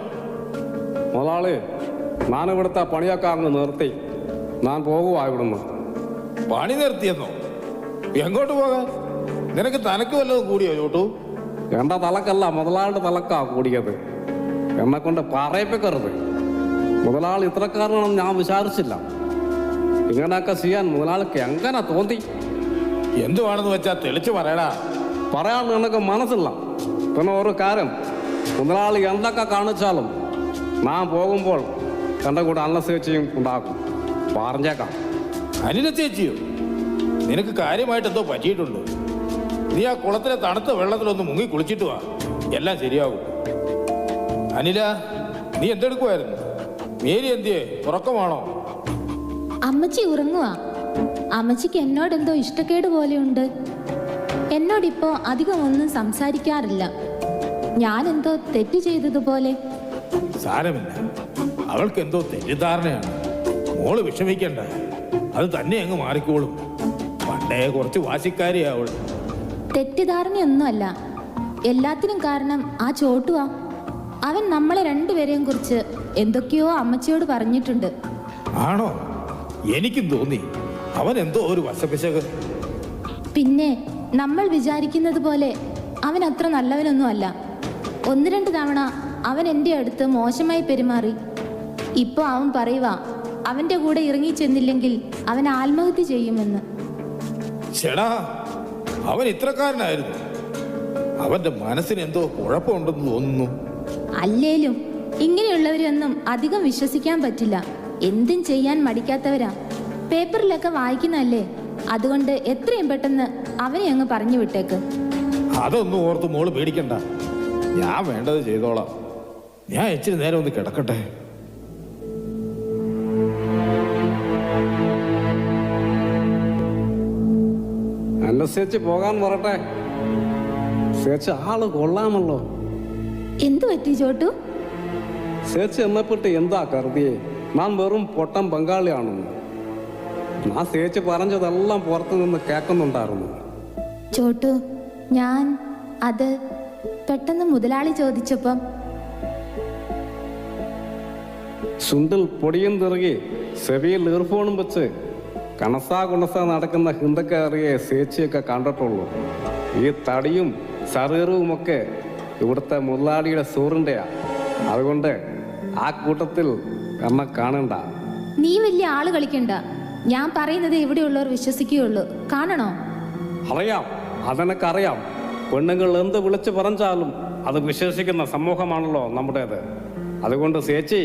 മുതലാളി, ഞാനിവിടുത്തെ പണിയൊക്കെ അങ്ങ് നിർത്തി. ഞാൻ പോകുവാ ഇവിടുന്ന്. പണി നിർത്തിയെന്നോ? എങ്ങോട്ട് പോകാൻ? നിനക്ക് തനക്ക് വല്ലതും കൂടിയോ ചോട്ടു? എന്റെ തലക്കല്ല, മുതലാളിയുടെ തലക്കാ കൂടിയത്. എന്നെ കൊണ്ട് പറയിപ്പിക്കരുത്. മുതലാളി ഇത്രക്കാരനാണെന്ന് ഞാൻ വിചാരിച്ചില്ല. ഇങ്ങനെയൊക്കെ ചെയ്യാൻ മുതലാളിക്ക് എങ്ങനെ തോന്നി? എന്തുവാണെന്ന് വെച്ചാ തെളിച്ചു പറയടാ. പറയാൻ നിനക്ക് മനസ്സില്ല. പിന്നെ ഒരു കാര്യം, മുതലാളി എന്തൊക്കെ കാണിച്ചാലും ഞാൻ പോകുമ്പോൾ എൻ്റെ കൂടെ അന്ന ചേച്ചിയും ഉണ്ടാക്കും. പറഞ്ഞേക്കാം. അനില ചേച്ചിയോ? നിനക്ക് കാര്യമായിട്ട് എന്തോ പറ്റിയിട്ടുണ്ട്. നീ ആ കുളത്തിലെ തണുത്ത വെള്ളത്തിലൊന്ന് മുങ്ങി കുളിച്ചിട്ട് വാ, എല്ലാം ശരിയാകും. അനില, നീ എന്തെടുക്കുമായിരുന്നു? മേരി എന്തിയേ? ഉറക്കമാണോ? അമ്മച്ചി ഉറങ്ങുക. അമ്മച്ചിക്ക് എന്നോടെന്തോ ഇഷ്ടക്കേട് പോലെയുണ്ട്. എന്നോടിപ്പോ അധികം ഒന്നും സംസാരിക്കാറില്ല. ഞാൻ എന്തോ തെറ്റ് ചെയ്തതുപോലെ. സാരമില്ല, അവൾക്ക് എന്തോ തെറ്റിദ്ധാരണയാണ്. മോള് വിഷമിക്കണ്ട, അത് തന്നെ അങ്ങ് മാറിക്കോളും. പണ്ടേ കുറച്ച് വാശിക്കാരിയാ അവൾ. തെറ്റിദ്ധാരണയൊന്നുമല്ല, എല്ലാത്തിനും കാരണം ആ ചോട്ടുവാ. അവൻ നമ്മളെ രണ്ടുപേരെയും കുറിച്ച് എന്തൊക്കെയോ അമ്മച്ചിയോട് പറഞ്ഞിട്ടുണ്ട്. ആണോ? എനിക്കും തോന്നി അവൻ എന്തോ ഒരു വശപിശക്. പിന്നെ നമ്മൾ വിചാരിക്കുന്നത് പോലെ അവൻ അത്ര നല്ലവനൊന്നും അല്ല. 1-2 തവണ അവൻ എൻ്റെ അടുത്ത് മോശമായി പെരുമാറി. ഇപ്പോൾ അവൻ പറയുക അവൻ്റെ കൂടെ ഇറങ്ങി ചെന്നില്ലെങ്കിൽ അവൻ ആത്മഹത്യ ചെയ്യുമെന്ന്. ചേടാ, അവൻ ഇത്രക്കാരനായിരുന്നു. അവന്റെ മനസ്സിന് എന്തോ കുഴപ്പമുണ്ടെന്ന് തോന്നുന്നു. അല്ലേലും ഇങ്ങനെയുള്ളവരെയൊന്നും അധികം വിശ്വസിക്കാൻ പറ്റില്ല. എന്തും ചെയ്യാൻ മടിക്കാത്തവരാ. പേപ്പറിലൊക്കെ വായിക്കുന്നതല്ലേ. അതുകൊണ്ട് എത്രയും പെട്ടെന്ന് അവനെ അങ്ങ് പറഞ്ഞു വിട്ടേക്ക്. അതൊന്നും ഓർത്ത് മോള് പേടിക്കണ്ട, ഞാൻ വേണ്ടത് ചെയ്തോളാം. ഞാൻ ഇച്ചിരി നേരം ഒന്ന് കിടക്കട്ടെ. എന്റെ ചേച്ചി പോകാൻ പറട്ടെ. ചേച്ചി ആള് കൊള്ളാമല്ലോ. എന്തു പറ്റി ചോട്ടു? ചേച്ചി എന്നെപ്പെട്ട് എന്താ കരുതിയേ? ഞാൻ വെറും പൊട്ടൻ ബംഗാളിയാണെന്ന്. ഞാൻ ചേച്ചി പറഞ്ഞതെല്ലാം പുറത്തു നിന്ന് കേൾക്കുന്നുണ്ടായിരുന്നു. ചോട്ടു, ഞാൻ അത് പെട്ടെന്ന് മുതലാളി ചോദിച്ചപ്പം ചുണ്ടിൽ പൊടിയും തിറുകി ചെവിയിൽ ഇയർഫോണും വെച്ച് കണസാ കുണസ നടക്കുന്ന ഹിന്ദക്കാരിയെ ചേച്ചിയൊക്കെ കണ്ടിട്ടുള്ളൂ. ഈ തടിയും ശരീരവുമൊക്കെ ഇവിടുത്തെ മുതലാളിയുടെ സൂറിൻ്റെയാ. അതുകൊണ്ട് ആ കൂട്ടത്തിൽ എന്നെ കാണണ്ട. നീ വലിയ ആള് കളിക്കണ്ട. ഞാൻ പറയുന്നത് ഇവിടെയുള്ളവർ വിശ്വസിക്കുകയുള്ളൂ. കാണണോ? അറിയാം, അതെനക്കറിയാം. പെണ്ണുങ്ങൾ എന്ത് വിളിച്ചു പറഞ്ഞാലും അത് വിശ്വസിക്കുന്ന സമൂഹമാണല്ലോ നമ്മുടേത്. അതുകൊണ്ട് ചേച്ചി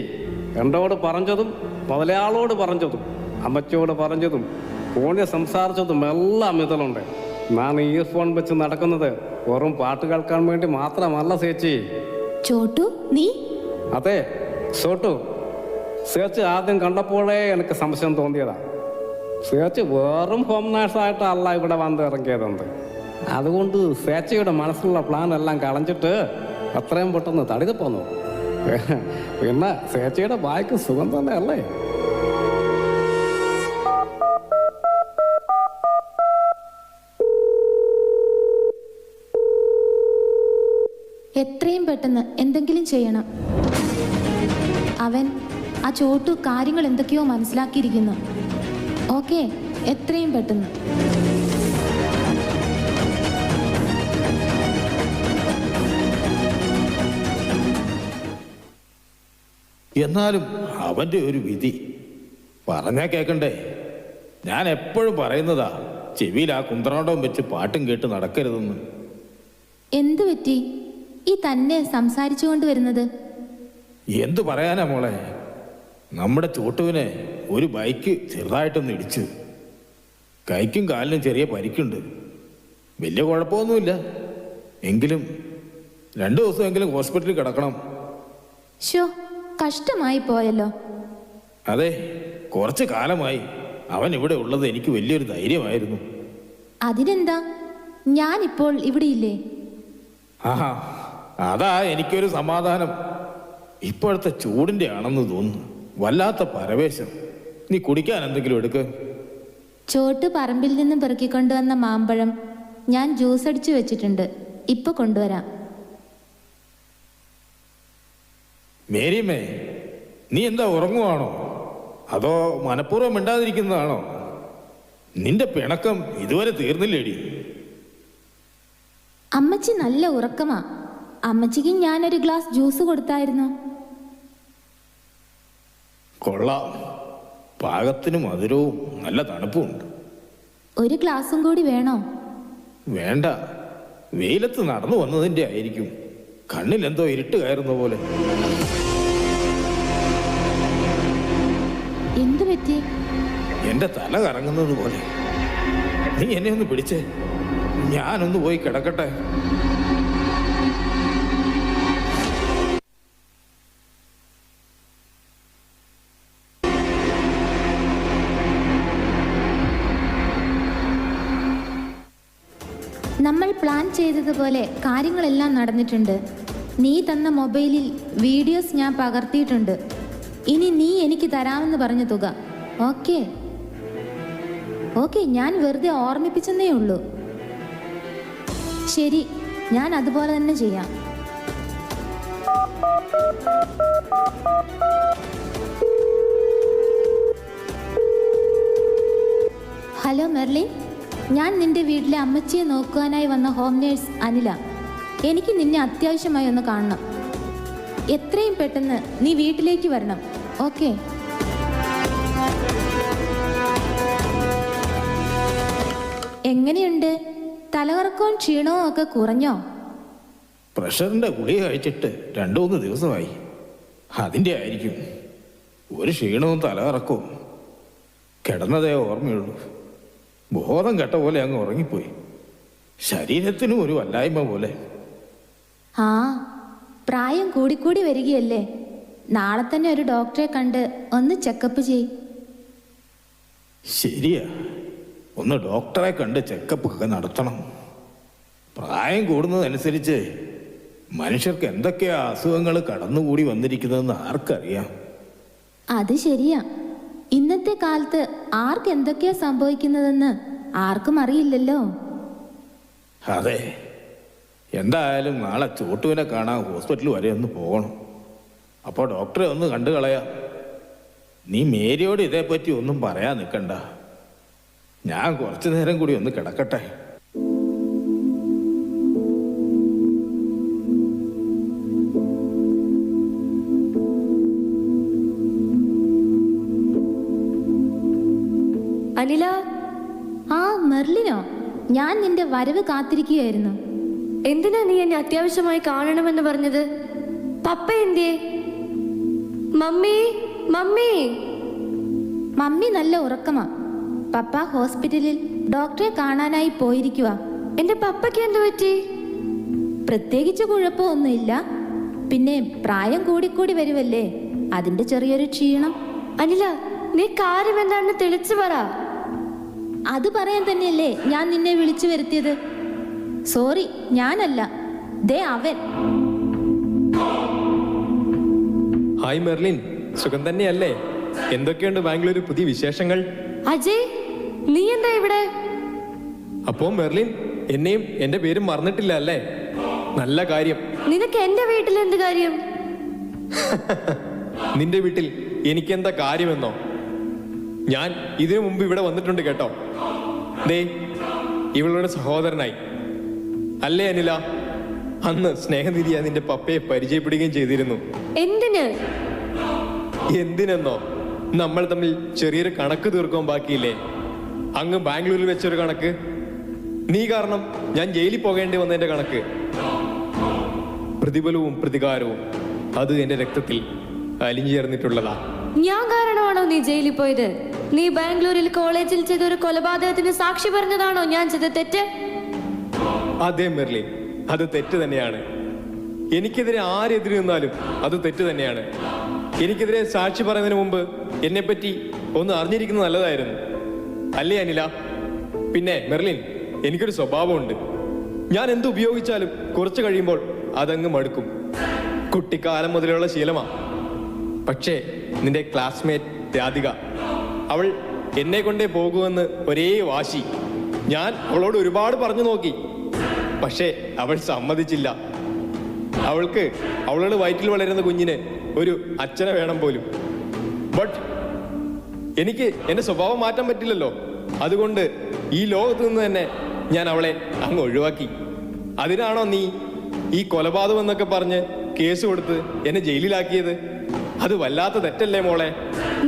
എന്നോട് പറഞ്ഞതും മുതലയാളോട് പറഞ്ഞതും അമ്മച്ചോട് പറഞ്ഞതും ഫോണിൽ സംസാരിച്ചതും എല്ലാം ഇതിലുണ്ട്. ഞാൻ ഇയർഫോൺ വെച്ച് നടക്കുന്നത് വെറും പാട്ട് കേൾക്കാൻ വേണ്ടി മാത്രമല്ല ചേച്ചി. ചോട്ടു, നീ? അതെ ചോട്ടു. ചേച്ചി ആദ്യം കണ്ടപ്പോഴേ എനിക്ക് സംശയം തോന്നിയതാ. ചേച്ചി വെറും ഹോം നേഴ്സായിട്ടല്ല ഇവിടെ വന്ന് ഇറങ്ങിയതുണ്ട്. അതുകൊണ്ട് ചേച്ചിയുടെ മനസ്സിലുള്ള പ്ലാൻ എല്ലാം കളഞ്ഞിട്ട് അത്രയും പെട്ടെന്ന് തടിത് പോന്നു. പിന്നെ ചേച്ചിയുടെ ബായ്ക്ക് സുഖം തന്നെ അല്ലേ? എത്രയും പെട്ടെന്ന് എന്തെങ്കിലും ചെയ്യണം. അവൻ ആ ചോട്ടു കാര്യങ്ങൾ എന്തൊക്കെയോ മനസ്സിലാക്കിയിരിക്കുന്നു. ഓക്കെ, എത്രയും പെട്ടെന്ന്. എന്നാലും അവന്റെ ഒരു വിധി പറഞ്ഞാ കേക്കണ്ടേ? ഞാൻ എപ്പോഴും പറയുന്നതാ, ചെവിയിൽ ആ കുന്ത്രാണ്ടവും വെച്ച് പാട്ടും കേട്ട് നടക്കരുതെന്ന്. എന്തു പറ്റി ഈ തന്നെ സംസാരിച്ചുകൊണ്ട് വരുന്നത്? എന്തു പറയാനാ മോളെ, നമ്മുടെ ചോട്ടുവിനെ ഒരു ബൈക്ക് ചെറുതായിട്ടൊന്ന് ഇടിച്ച്. കൈക്കും കാലിനും ചെറിയ പരിക്കുണ്ട്. വലിയ കുഴപ്പമൊന്നുമില്ല. എങ്കിലും 2 ദിവസമെങ്കിലും ഹോസ്പിറ്റലിൽ കിടക്കണം. ഷോ, കഷ്ടമായി പോയല്ലോ. അതെ, കുറച്ച് കാലമായി അവൻ ഇവിടെ ഉള്ളത് എനിക്ക് വലിയൊരു ധൈര്യമായിരുന്നു. അതിനെന്താ, ഞാനിപ്പോൾ ഇവിടെ ഇല്ലേ? ആഹാ, അതാ എനിക്കൊരു സമാധാനം. ഇപ്പോഴത്തെ ചൂടിന്റെ ആണെന്ന് തോന്നുന്നു. വല്ലാത്ത പരവേശം. നീ കുടിക്കാൻ എന്തെങ്കിലും എടുക്ക്. ചോട്ട് പറമ്പിൽ നിന്ന് പെറുക്കിക്കൊണ്ടുവന്ന മാമ്പഴം ഞാൻ ജ്യൂസ് അടിച്ചു വെച്ചിട്ടുണ്ട്. ഇപ്പൊ കൊണ്ടുവരാം. മേരിമേ, നീ എന്താ ഉറങ്ങുവാണോ? അതോ മനഃപൂർവ്വം മിണ്ടാതിരിക്കുന്നതാണോ? നിന്റെ പിണക്കം ഇതുവരെ തീർന്നില്ലേടി? അമ്മച്ചി നല്ല ഉറക്കമാ. അമ്മച്ചിക്ക് ഞാനൊരു ഗ്ലാസ് ജ്യൂസ് കൊടുത്തായിരുന്നു. കൊള്ളാം, പാകത്തിന് മധുരവും നല്ല തണുപ്പുമുണ്ട്. ഒരു ഗ്ലാസും കൂടി വേണോ? വേണ്ട, വെയിലത്ത് നടന്നു വന്നതിൻ്റെ ആയിരിക്കും. കണ്ണിലെന്തോ ഇരുട്ട് കയറുന്ന പോലെ. എന്തു പറ്റി? എൻ്റെ തല കറങ്ങുന്നത് പോലെ. നീ എന്നെ ഒന്ന് പിടിച്ചേ, ഞാനൊന്ന് പോയി കിടക്കട്ടെ. നമ്മൾ പ്ലാൻ ചെയ്തതുപോലെ കാര്യങ്ങളെല്ലാം നടന്നിട്ടുണ്ട്. നീ തന്ന മൊബൈലിൽ വീഡിയോസ് ഞാൻ പകർത്തിയിട്ടുണ്ട്. ഇനി നീ എനിക്ക് തരാമെന്ന് പറഞ്ഞ തുക. ഓക്കെ ഓക്കെ, ഞാൻ വെറുതെ ഓർമ്മിപ്പിച്ചെന്നേ ഉള്ളൂ. ശരി, ഞാൻ അതുപോലെ തന്നെ ചെയ്യാം. ഹലോ മെർലിൻ, ഞാൻ നിന്റെ വീട്ടിലെ അമ്മച്ചിയെ നോക്കുവാനായി വന്ന ഹോം നേഴ്സ് അനില. എനിക്ക് നിന്നെ അത്യാവശ്യമായി ഒന്ന് കാണണം. എത്രയും പെട്ടെന്ന് നീ വീട്ടിലേക്ക് വരണം. ഓക്കെ? എങ്ങനെയുണ്ട്? തലകറക്കവും ക്ഷീണവും ഒക്കെ കുറഞ്ഞോ? പ്രഷറിൻ്റെ ഗുളിക കഴിച്ചിട്ട് 2-3 ദിവസമായി. അതിൻ്റെ ആയിരിക്കും. ഒരു ക്ഷീണവും തലകറക്കവും. കിടന്നതേ ഓർമ്മയുള്ളൂ. ബോധം കെട്ട പോലെ അങ്ങ് ഉറങ്ങിപ്പോയി. ശരീരത്തിനും ഒരു വല്ലായ്മ പോലെ. ആ, പ്രായം കൂടിക്കൂടി വരികയല്ലേ. നാളെ തന്നെ ഒരു ഡോക്ടറെ കണ്ട് ഒന്ന് ചെക്കപ്പ് ചെയ്. ശരിയാ, ഒന്ന് ഡോക്ടറെ കണ്ട് ചെക്കപ്പ് ഒക്കെ നടത്തണം. പ്രായം കൂടുന്നതനുസരിച്ച് മനുഷ്യർക്ക് എന്തൊക്കെയാ അസുഖങ്ങൾ കടന്നുകൂടി വന്നിരിക്കുന്നതെന്ന് ആർക്കറിയാം? അത് ശരിയാ. ഇന്നത്തെ കാലത്ത് ആർക്ക് എന്തൊക്കെയാ സംഭവിക്കുന്നതെന്ന് ആർക്കും അറിയില്ലല്ലോ. അതെ, എന്തായാലും നാളെ ചോട്ടുവിനെ കാണാൻ ഹോസ്പിറ്റൽ വരെ ഒന്ന് പോകണം. അപ്പോൾ ഡോക്ടറെ ഒന്ന് കണ്ടു കളയാം. നീ മേരിയോട് ഇതേപ്പറ്റി ഒന്നും പറയാൻ നിൽക്കണ്ട. ഞാൻ കുറച്ചു നേരം കൂടി ഒന്ന് കിടക്കട്ടെ. അനില. ആ, മെർലിനോ? ഞാൻ നിന്റെ വരവ് കാത്തിരിക്കുകയായിരുന്നു. എന്തിനാ നീ എന്നെ അത്യാവശ്യമായി കാണണമെന്ന് പറഞ്ഞത്? പപ്പ എന്തേ? Mummy, mummy. മമ്മി നല്ല ഉറക്കമാ. പപ്പ ഹോസ്പിറ്റലിൽ ഡോക്ടറെ കാണാനായി പോയിരിക്കുക. എന്റെ പപ്പയ്ക്ക് എന്ത് പറ്റി? പ്രത്യേകിച്ച് കുഴപ്പമൊന്നുമില്ല. പിന്നെ പ്രായം കൂടിക്കൂടി വരുമല്ലേ, അതിന്റെ ചെറിയൊരു ക്ഷീണം. അനില, നീ കാര്യം എന്താണെന്ന് തെളിച്ചു പറ. അത് പറയാൻ തന്നെയല്ലേ ഞാൻ നിന്നെ വിളിച്ചു വരുത്തിയത്. സോറി, ഞാനല്ല, ദേ അവൻ. ഹായ് മെർലിൻ, സുഖം തന്നെയല്ലേ? എന്തൊക്കെയുണ്ട് ബാംഗ്ലൂർ പുതിയ വിശേഷങ്ങൾ? അജയ്, നീ എന്താ ഇവിടെ? അപ്പോ മെർലിൻ എന്നെയും എന്റെ പേരും മറന്നിട്ടില്ല അല്ലേ? നല്ല കാര്യം. നിനക്ക് എന്റെ വീട്ടിൽ എന്ത് കാര്യം? നിന്റെ വീട്ടിൽ എനിക്കെന്താ കാര്യമെന്നോ? ഞാൻ ഇതിനു മുമ്പ് ഇവിടെ വന്നിട്ടുണ്ട് കേട്ടോ. ദേ, ഇവളുടെ സഹോദരനായി. അല്ലേ അനില? അന്ന് സ്നേഹനിധിയ നിന്റെ പപ്പയെ പരിചയപ്പെടുകയും ചെയ്തിരുന്നു. എന്തിന്? എന്തിനെന്നോ, നമ്മൾ തമ്മിൽ ചെറിയൊരു കണക്ക് തീർക്കാൻ ബാക്കിയില്ലേ? അങ്ങ് ബാംഗ്ലൂരിൽ വെച്ചൊരു കണക്ക്. നീ കാരണം ഞാൻ ജയിലിൽ പോകേണ്ടി വന്നതിന്റെ കണക്ക്. പ്രതിഫലവും പ്രതികാരവും അത് എന്റെ രക്തത്തിൽ അലിഞ്ഞു ചേർന്നിട്ടുള്ളതാ. ഞാൻ കാരണമാണോ നീ ജയിലിൽ പോയത്? നീ ബാംഗ്ലൂരിൽ കോളേജിൽ ചെയ്ത ഒരു കൊലപാതകത്തിന് സാക്ഷി പറഞ്ഞതാണോ ഞാൻ ചെയ്ത തെറ്റ്? അതെ മെർലിൻ, അത് തെറ്റ് തന്നെയാണ്. എനിക്കെതിരെ ആരെതിരെ നിന്നാലും അത് തെറ്റ് തന്നെയാണ്. എനിക്കെതിരെ സാക്ഷി പറയുന്നതിന് മുമ്പ് എന്നെപ്പറ്റി ഒന്ന് അറിഞ്ഞിരിക്കുന്നത് നല്ലതായിരുന്നു, അല്ലേ അനില? പിന്നെ മെർലിൻ, എനിക്കൊരു സ്വഭാവമുണ്ട്. ഞാൻ എന്ത് ഉപയോഗിച്ചാലും കുറച്ച് കഴിയുമ്പോൾ അതങ്ങ് മടുക്കും. കുട്ടിക്കാലം മുതലുള്ള ശീലമാ. പക്ഷേ നിന്റെ ക്ലാസ്മേറ്റ് രാധിക, അവൾ എന്നെ കൊണ്ടേ പോകുമെന്ന് ഒരേ വാശി. ഞാൻ അവളോട് ഒരുപാട് പറഞ്ഞു നോക്കി, പക്ഷേ അവൾ സമ്മതിച്ചില്ല. അവൾക്ക് അവളുടെ വയറ്റിൽ വളരുന്ന കുഞ്ഞിന് ഒരു അച്ഛനെ വേണം പോലും. ബട്ട് എനിക്ക് എൻ്റെ സ്വഭാവം മാറ്റാൻ പറ്റില്ലല്ലോ. അതുകൊണ്ട് ഈ ലോകത്ത് നിന്ന് തന്നെ ഞാൻ അവളെ അങ്ങ് ഒഴിവാക്കി. അതിനാണോ നീ ഈ കൊലപാതകം എന്നൊക്കെ പറഞ്ഞ് കേസ് കൊടുത്ത് എന്നെ ജയിലിലാക്കിയത്? അത് വല്ലാത്ത തെറ്റല്ലേ മോളെ?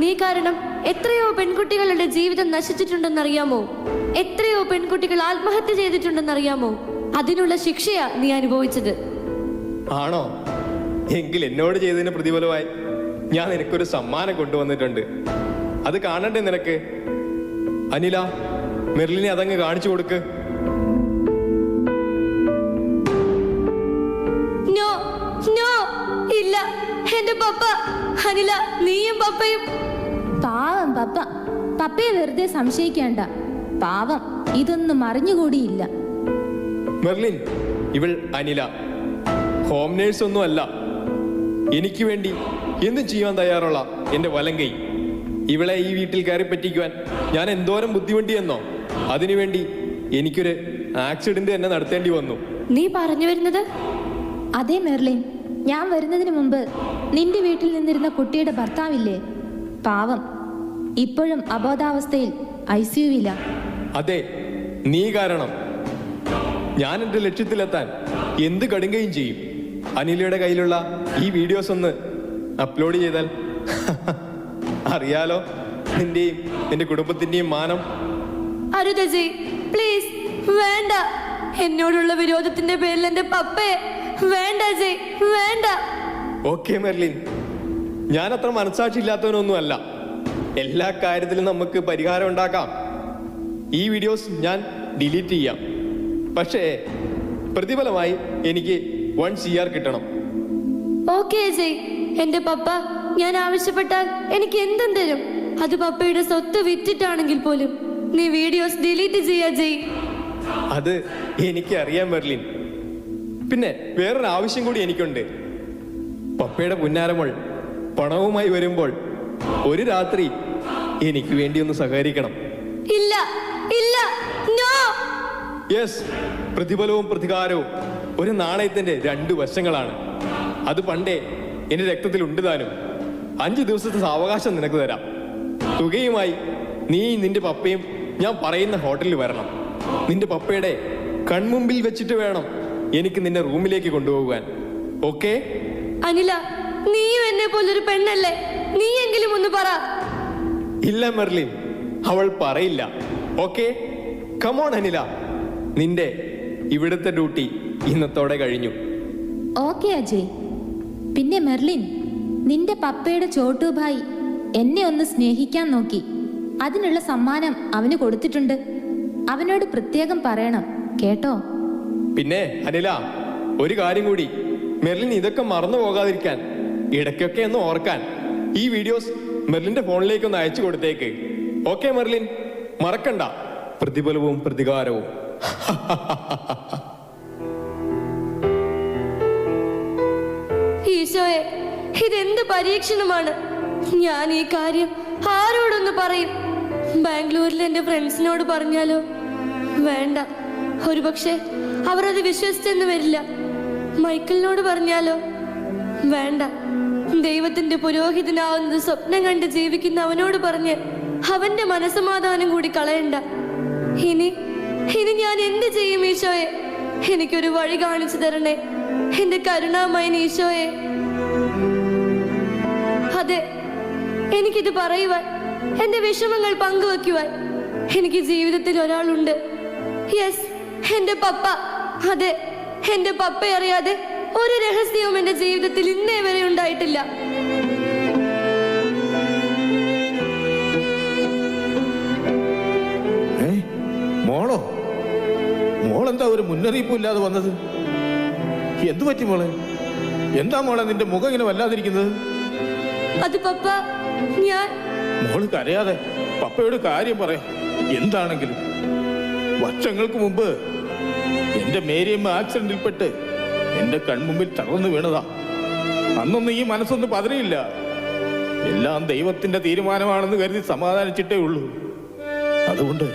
നീ കാരണം എത്രയോ പെൺകുട്ടികളുടെ ജീവിതം നശിച്ചിട്ടുണ്ടെന്നറിയാമോ? എത്രയോ പെൺകുട്ടികൾ ആത്മഹത്യ ചെയ്തിട്ടുണ്ടെന്നറിയാമോ? അതിനുള്ള ശിക്ഷയാ നീ അനുഭവിച്ചത്. ആണോ? എങ്കിൽ എന്നോട് ചെയ്തതിന് പ്രതിഫലമായി ഞാൻ നിനക്കൊരു സമ്മാനം കൊണ്ടുവന്നിട്ടുണ്ട്. അത് കാണണ്ടേ നിനക്ക്? അനില, മെർലിനെ അതങ്ങ് കാണിച്ചു കൊടുക്ക്. നോ നോ, ഇല്ല, എന്റെ പപ്പ. അനില, നീയും പപ്പയും. പാവം പപ്പ. പപ്പയെ വെറുതെ സംശയിക്കേണ്ട. പാവം, ഇതൊന്നും അറിഞ്ഞുകൂടിയില്ല. മെർലിൻ, ഇവൾ അനില ഹോം നേഴ്സ് ഒന്നും അല്ല. എനിക്ക് വേണ്ടി എന്തും ചെയ്യാൻ തയ്യാറുള്ള എൻ്റെ വലങ്കൈ. ഇവളെ ഈ വീട്ടിൽ കയറി പറ്റിക്കുവാൻ ഞാൻ എന്തോരം ബുദ്ധിമുട്ടിയെന്നോ. അതിനുവേണ്ടി എനിക്കൊരു ആക്സിഡന്റ് തന്നെ നടത്തേണ്ടി വന്നു. നീ പറഞ്ഞു വരുന്നത്? അതെ മെർലിൻ, ഞാൻ വരുന്നതിന് മുമ്പ് നിന്റെ വീട്ടിൽ നിന്നിരുന്ന കുട്ടിയുടെ ഭർത്താവില്ലേ, പാവം, ഇപ്പോഴും അബോധാവസ്ഥയിൽ ICU-വില. അതെ, നീ കാരണം ഞാൻ എൻ്റെ ലക്ഷ്യത്തിലെത്താൻ എന്ത് കടുങ്കയും ചെയ്യും. അനിലയുടെ കയ്യിലുള്ള ഈ വീഡിയോസ് ഒന്ന് അപ്ലോഡ് ചെയ്താൽ അറിയാലോ നിന്റെയും നിന്റെ കുടുംബത്തിന്റെയും മാനം. അരുത് ജയ്, പ്ലീസ്, വേണ്ട. എന്നോടുള്ള വിരോധത്തിന്റെ പേരിൽ എന്റെ പപ്പയെ വേണ്ട ജയ്, വേണ്ട. ഓക്കെ മെർലിൻ, ഞാൻ അത്ര മനസാക്ഷി ഇല്ലാത്തവനൊന്നുമല്ല. എല്ലാ കാര്യത്തിലും നമുക്ക് പരിഹാരം ഉണ്ടാക്കാം. ഈ വീഡിയോസ് ഞാൻ ഡിലീറ്റ് ചെയ്യാം. പക്ഷേ പ്രതിഫലമായി എനിക്ക് 1 CR കിട്ടണം. ഓക്കെ ജയ്, എന്റെ പപ്പ ഞാൻ ആവശ്യപ്പെട്ടാൽ എനിക്ക് എന്തും തരും. അത് പപ്പയുടെ സ്വത്ത് വിറ്റിട്ടാണെങ്കിൽ പോലും. നീ വീഡിയോസ് ഡിലീറ്റ് ചെയ്യാ ജയ്. അത് എനിക്ക് അറിയാം മെർലിൻ. പിന്നെ വേറൊരു ആവശ്യം കൂടി എനിക്കുണ്ട്. പപ്പയുടെ പുന്നാരമോൾ പണവുമായി വരുമ്പോൾ ഒരു രാത്രി എനിക്ക് വേണ്ടി ഒന്ന് സഹകരിക്കണം. ഇല്ല ഇല്ല, നോ. യെസ്, പ്രതിഫലവും പ്രതികാരവും ഒരു നാണയത്തിന്റെ 2 വശങ്ങളാണ്. അത് പണ്ടേ എന്റെ രക്തത്തിൽ ഉണ്ട് താനും. 5 ദിവസത്തെ സാവകാശം നിനക്ക് തരാം. തുകയുമായി നീ നിന്റെ പപ്പയും ഞാൻ പറയുന്ന ഹോട്ടലിൽ വരണം. നിന്റെ പപ്പയുടെ കൺമുമ്പിൽ വെച്ചിട്ട് വേണം എനിക്ക് നിന്നെ റൂമിലേക്ക് കൊണ്ടുപോകാൻ. ഓക്കെ? അനില, നീയും എന്നെ പോലൊരു പെണ്ണല്ലേ. നീയെങ്കിലും ഒന്ന് പറ. ഇല്ല മെർലിൻ, അവൾ പറയില്ല. ഓക്കെ, കമോൺ അനില, നിന്റെ ഇവിടുത്തെ ഡ്യൂട്ടി ഇന്നത്തോടെ കഴിഞ്ഞു. ഓക്കെ അജയ്. പിന്നെ മെർലിൻ, നിന്റെ പപ്പയുടെ ചോട്ടുഭായി എന്നെ ഒന്ന് സ്നേഹിക്കാൻ നോക്കി. അതിനുള്ള സമ്മാനം അവന് കൊടുത്തിട്ടുണ്ട്. അവനോട് പ്രത്യേകം പറയണം കേട്ടോ. പിന്നെ അനില, ഒരു കാര്യം കൂടി. മെർലിൻ ഇതൊക്കെ മറന്നു പോകാതിരിക്കാൻ ഇടയ്ക്കൊക്കെ ഒന്ന് ഓർക്കാൻ ഈ വീഡിയോസ് മെർലിന്റെ ഫോണിലേക്ക് ഒന്ന് അയച്ചു കൊടുത്തേക്ക്. ഓക്കെ മെർലിൻ, മറക്കണ്ട. പ്രതിഫലവും പ്രതികാരവും. ഈശോയെ, ഇതെന്ത് പരീക്ഷണമാണ്. ഞാൻ ഈ കാര്യം ആരോടൊന്ന് പറയും? ബാംഗ്ലൂരിൽ എന്റെ ഫ്രണ്ട്സിനോട് പറഞ്ഞാലോ? വേണ്ട, ഒരുപക്ഷെ അവർ അത് വിശ്വസിച്ചെന്ന് വരില്ല. മൈക്കിളിനോട് പറഞ്ഞാലോ? വേണ്ട. ദൈവത്തിന്റെ പുരോഹിതനാവുന്നത് സ്വപ്നം കണ്ട് ജീവിക്കുന്ന അവനോട് പറഞ്ഞ് അവന്റെ മനസ്സമാധാനം കൂടി കളയണ്ട. ഇനി ഞാൻ എന്ത് ചെയ്യും ഈശോയെ? എനിക്കൊരു വഴി കാണിച്ചു തരണേ, എന്റെ കരുണാമയൻ ഈശോയെ. അതെ, എനിക്കിത് പറയുവാൻ, എന്റെ വിഷമങ്ങൾ പങ്കുവെക്കുവാൻ എനിക്ക് ജീവിതത്തിൽ ഒരാളുണ്ട്. യെസ്, എന്റെ പപ്പ. അതെ, എന്റെ പപ്പയെ അറിയാതെ ഒരു രഹസ്യവും എന്റെ ജീവിതത്തിൽ ഇന്നേ വരെ ഉണ്ടായിട്ടില്ല. മോളോ? മോളെന്താ ഒരു മുന്നറിയിപ്പും ഇല്ലാതെ വന്നത്? എന്തു പറ്റി മോളെ? എന്താ മോളെ നിന്റെ മുഖം ഇങ്ങനെ വല്ലാതിരിക്കുന്നത്? അത് പപ്പ, ഞാൻ... മോള് കരയാതെ പപ്പയോട് കാര്യം പറയാം. എന്താണെങ്കിലും വർഷങ്ങൾക്ക് മുമ്പ് എന്റെ മേരിയമ്മ ആക്സിഡന്റിൽപ്പെട്ട് എന്റെ കൺമുമ്പിൽ തളർന്നു വീണതാ. അന്നൊന്നും ഈ മനസ്സൊന്നും പതറിയില്ല. എല്ലാം ദൈവത്തിന്റെ തീരുമാനമാണെന്ന് കരുതി സമാധാനിച്ചിട്ടേ ഉള്ളൂ. അതുകൊണ്ട്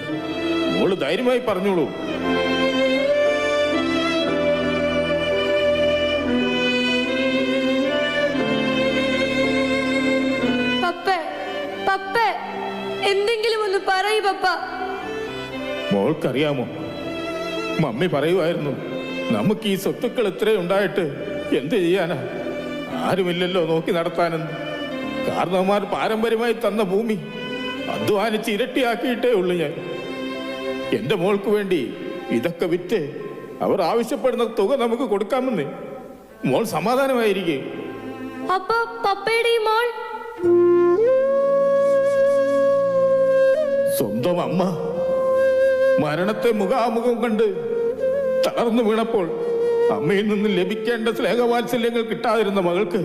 മോള് ധൈര്യമായി പറഞ്ഞോളൂ. എന്തെങ്കിലും ഒന്ന് പറയൂ പപ്പ. മോൾക്കറിയാമോ, മമ്മി പറയുമായിരുന്നു നമുക്ക് ഈ സ്വത്തുക്കൾ ഇത്രയും ഉണ്ടായിട്ട് എന്ത് ചെയ്യാനാ, ആരുമില്ലല്ലോ നോക്കി നടത്താനെന്ന്. കാരണവന്മാർ പാരമ്പര്യമായി തന്ന ഭൂമി അധ്വാനിച്ച് ഇരട്ടിയാക്കിയിട്ടേ ഉള്ളൂ ഞാൻ. എന്റെ മോൾക്ക് വേണ്ടി ഇതൊക്കെ വിറ്റ് അവർ ആവശ്യപ്പെടുന്ന തുക നമുക്ക് കൊടുക്കാമെന്ന്. മോൾ സമാധാനമായിരിക്കേ. അപ്പൊ പപ്പയുടെ ഈ മോൾ സ്വന്തം അമ്മ മരണത്തെ മുഖാമുഖം കണ്ട് തളർന്നു വീണപ്പോൾ അമ്മയിൽ നിന്ന് ലഭിക്കേണ്ട സ്നേഹവാത്സല്യങ്ങൾ കിട്ടാതിരുന്ന മകൾക്ക്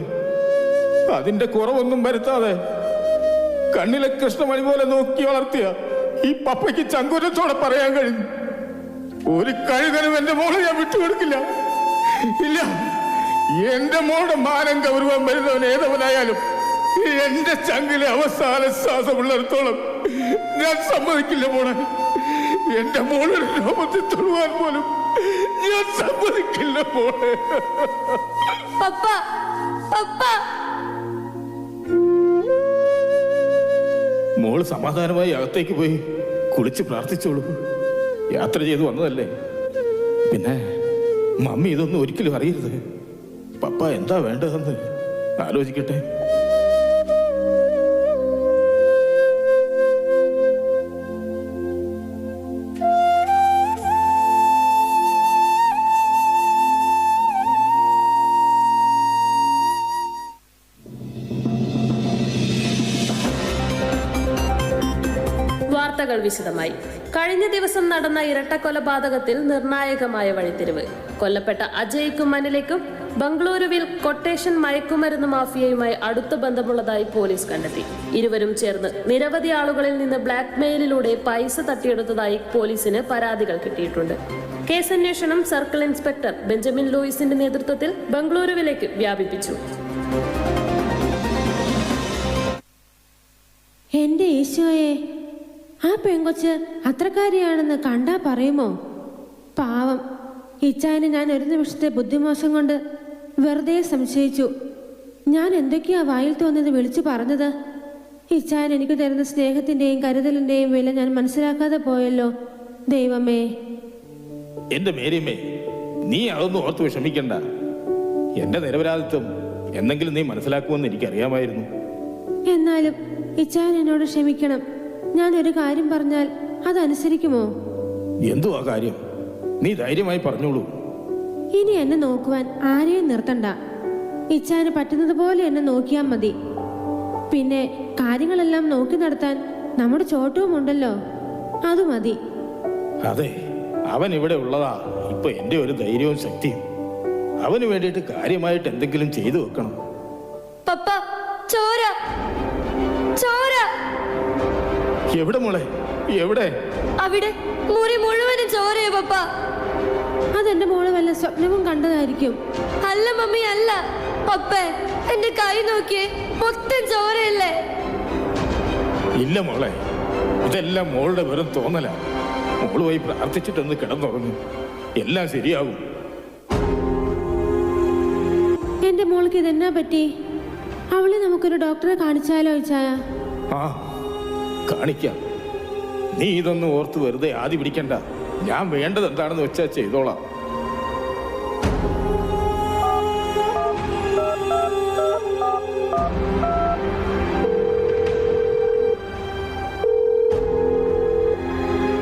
അതിന്റെ കുറവൊന്നും വരുത്താതെ കണ്ണിലെ കൃഷ്ണമണി പോലെ നോക്കി വളർത്തിയ ഈ പപ്പയ്ക്ക് ചങ്കൂരത്തോടെ പറയാൻ കഴിഞ്ഞു, ഒരു കഴുകനും എന്റെ മോളെ ഞാൻ വിട്ടുകൊടുക്കില്ല. ഇല്ല, എന്റെ മോളുടെ മാനം ഗൗരവം വരുന്നവൻ ഏതവനായാലും എന്റെ ചങ്കിലെ അവസാന ശ്വാസമുള്ളിടത്തോളം ഞാൻ സമ്മതിക്കില്ല മോളെ. എന്റെ മോളുടെ രോമത്തിൽ തൊടുവാൻ പോലും ഞാൻ സമ്മതിക്കില്ല മോളെ. പപ്പ പപ്പ മോള് സമാധാനമായി അകത്തേക്ക് പോയി കുളിച്ച് പ്രാർത്ഥിച്ചോളൂ. യാത്ര ചെയ്ത് വന്നതല്ലേ. പിന്നെ മമ്മി ഇതൊന്നും ഒരിക്കലും അറിയരുത്. പപ്പ എന്താ വേണ്ടതെന്ന് ആലോചിക്കട്ടെ. വാർത്തകൾ വിശദമായി. കഴിഞ്ഞ ദിവസം നടന്ന ഇരട്ടക്കൊലപാതകത്തിൽ നിർണായകമായ വഴിത്തിരിവ്. കൊല്ലപ്പെട്ട അജയ്ക്കും അനിലയ്ക്കും ബംഗളൂരുവിൽ കൊട്ടേഷൻ മയക്കുമരുന്ന് മാഫിയയുമായി അടുത്ത ബന്ധമുള്ളതായി പോലീസ് കണ്ടെത്തി. ഇരുവരും ചേർന്ന് നിരവധി ആളുകളിൽ നിന്ന് ബ്ലാക്ക് മെയിലിലൂടെ പൈസ തട്ടിയെടുത്തതായി പോലീസിന് പരാതികൾ കിട്ടിയിട്ടുണ്ട്. കേസന്വേഷണം സർക്കിൾ ഇൻസ്പെക്ടർ ബെഞ്ചമിൻ ലൂയിസിന്റെ നേതൃത്വത്തിൽ ബംഗളൂരുവിലേക്ക് വ്യാപിപ്പിച്ചു. എന്റെ ഈശോയെ, ആ പെങ്കൊച്ച് അത്രക്കാരിയാണെന്ന് കണ്ടാ പറയുമോ? പാവം ഇച്ചായനെ ഞാൻ ഒരു നിമിഷത്തെ ബുദ്ധിമോശം കൊണ്ട് വെറുതെ സംശയിച്ചു. ഞാൻ എന്തൊക്കെയാ വായിൽ തോന്നിയത് വിളിച്ചു പറഞ്ഞത്. ഇച്ചായൻ എനിക്ക് തരുന്ന സ്നേഹത്തിന്റെയും കരുതലിന്റെയും വില ഞാൻ മനസ്സിലാക്കാതെ പോയല്ലോ. ദൈവമേ. എന്റെ മേരിയമ്മേ, നീ അതൊന്നും ഓർത്ത് വിഷമിക്കണ്ട. എന്റെ നിരപരാധിത്വം എന്തെങ്കിലും നീ മനസ്സിലാക്കുമെന്ന് എനിക്കറിയാമായിരുന്നു. എന്നാലും ഇച്ചായൻ എന്നോട് ക്ഷമിക്കണം. ഞാൻ ഒരു കാര്യം പറഞ്ഞാൽ അതനുസരിക്കുമോ? എന്തുവാ കാര്യം? നീ ധൈര്യമായി പറഞ്ഞോളൂ. ഇനി എന്നെ നോക്കുവാൻ ആരെയും നിർത്തണ്ട. ഇച്ചായന് പറ്റുന്നത് പോലെ എന്നെ നോക്കിയാൽ മതി. പിന്നെ കാര്യങ്ങളെല്ലാം നോക്കി നടത്താൻ നമ്മുടെ ചോട്ടവും ഉണ്ടല്ലോ, അത് മതി. അതെ, അവൻ ഇവിടെ ഉള്ളതാ ഇപ്പൊ എന്റെ ഒരു ധൈര്യവും ശക്തിയും. അവന് വേണ്ടിയിട്ട് കാര്യമായിട്ട് എന്തെങ്കിലും ചെയ്തു വെക്കണം. പപ്പ, ചോര ചോര. എവിടെ മോളെ, എവിടെ? അവിടെ മുറി മുഴുവനും ചോരയോ പപ്പ. അതെന്റെ മോള് വല്ല സ്വപ്നവും കണ്ടതായിരിക്കും. അല്ല മമ്മി, അല്ല പപ്പേ, എന്റെ കൈ നോക്കിയേ, മൊത്തം ചോരയല്ലേ. ഇല്ല മോളെ, ഇതെല്ലാം മോളുടെ വെറും തോന്നലാ. മോള് പോയി പ്രാർത്ഥിച്ചിട്ടൊന്ന് കിടന്നുറങ്ങും, എല്ലാം ശരിയാകും. എന്റെ മോൾക്ക് ഇതെന്നാ പറ്റി? അവളെ നമുക്കൊരു ഡോക്ടറെ കാണിച്ചാലോ ഇച്ചായ? ആ, കാണിക്കാം. നീ ഇതൊന്നും ഓർത്ത് വെറുതെ ആദ്യ പിടിക്കണ്ട. ഞാൻ വേണ്ടത് എന്താണെന്ന് വെച്ചാൽ ചെയ്തോളാം.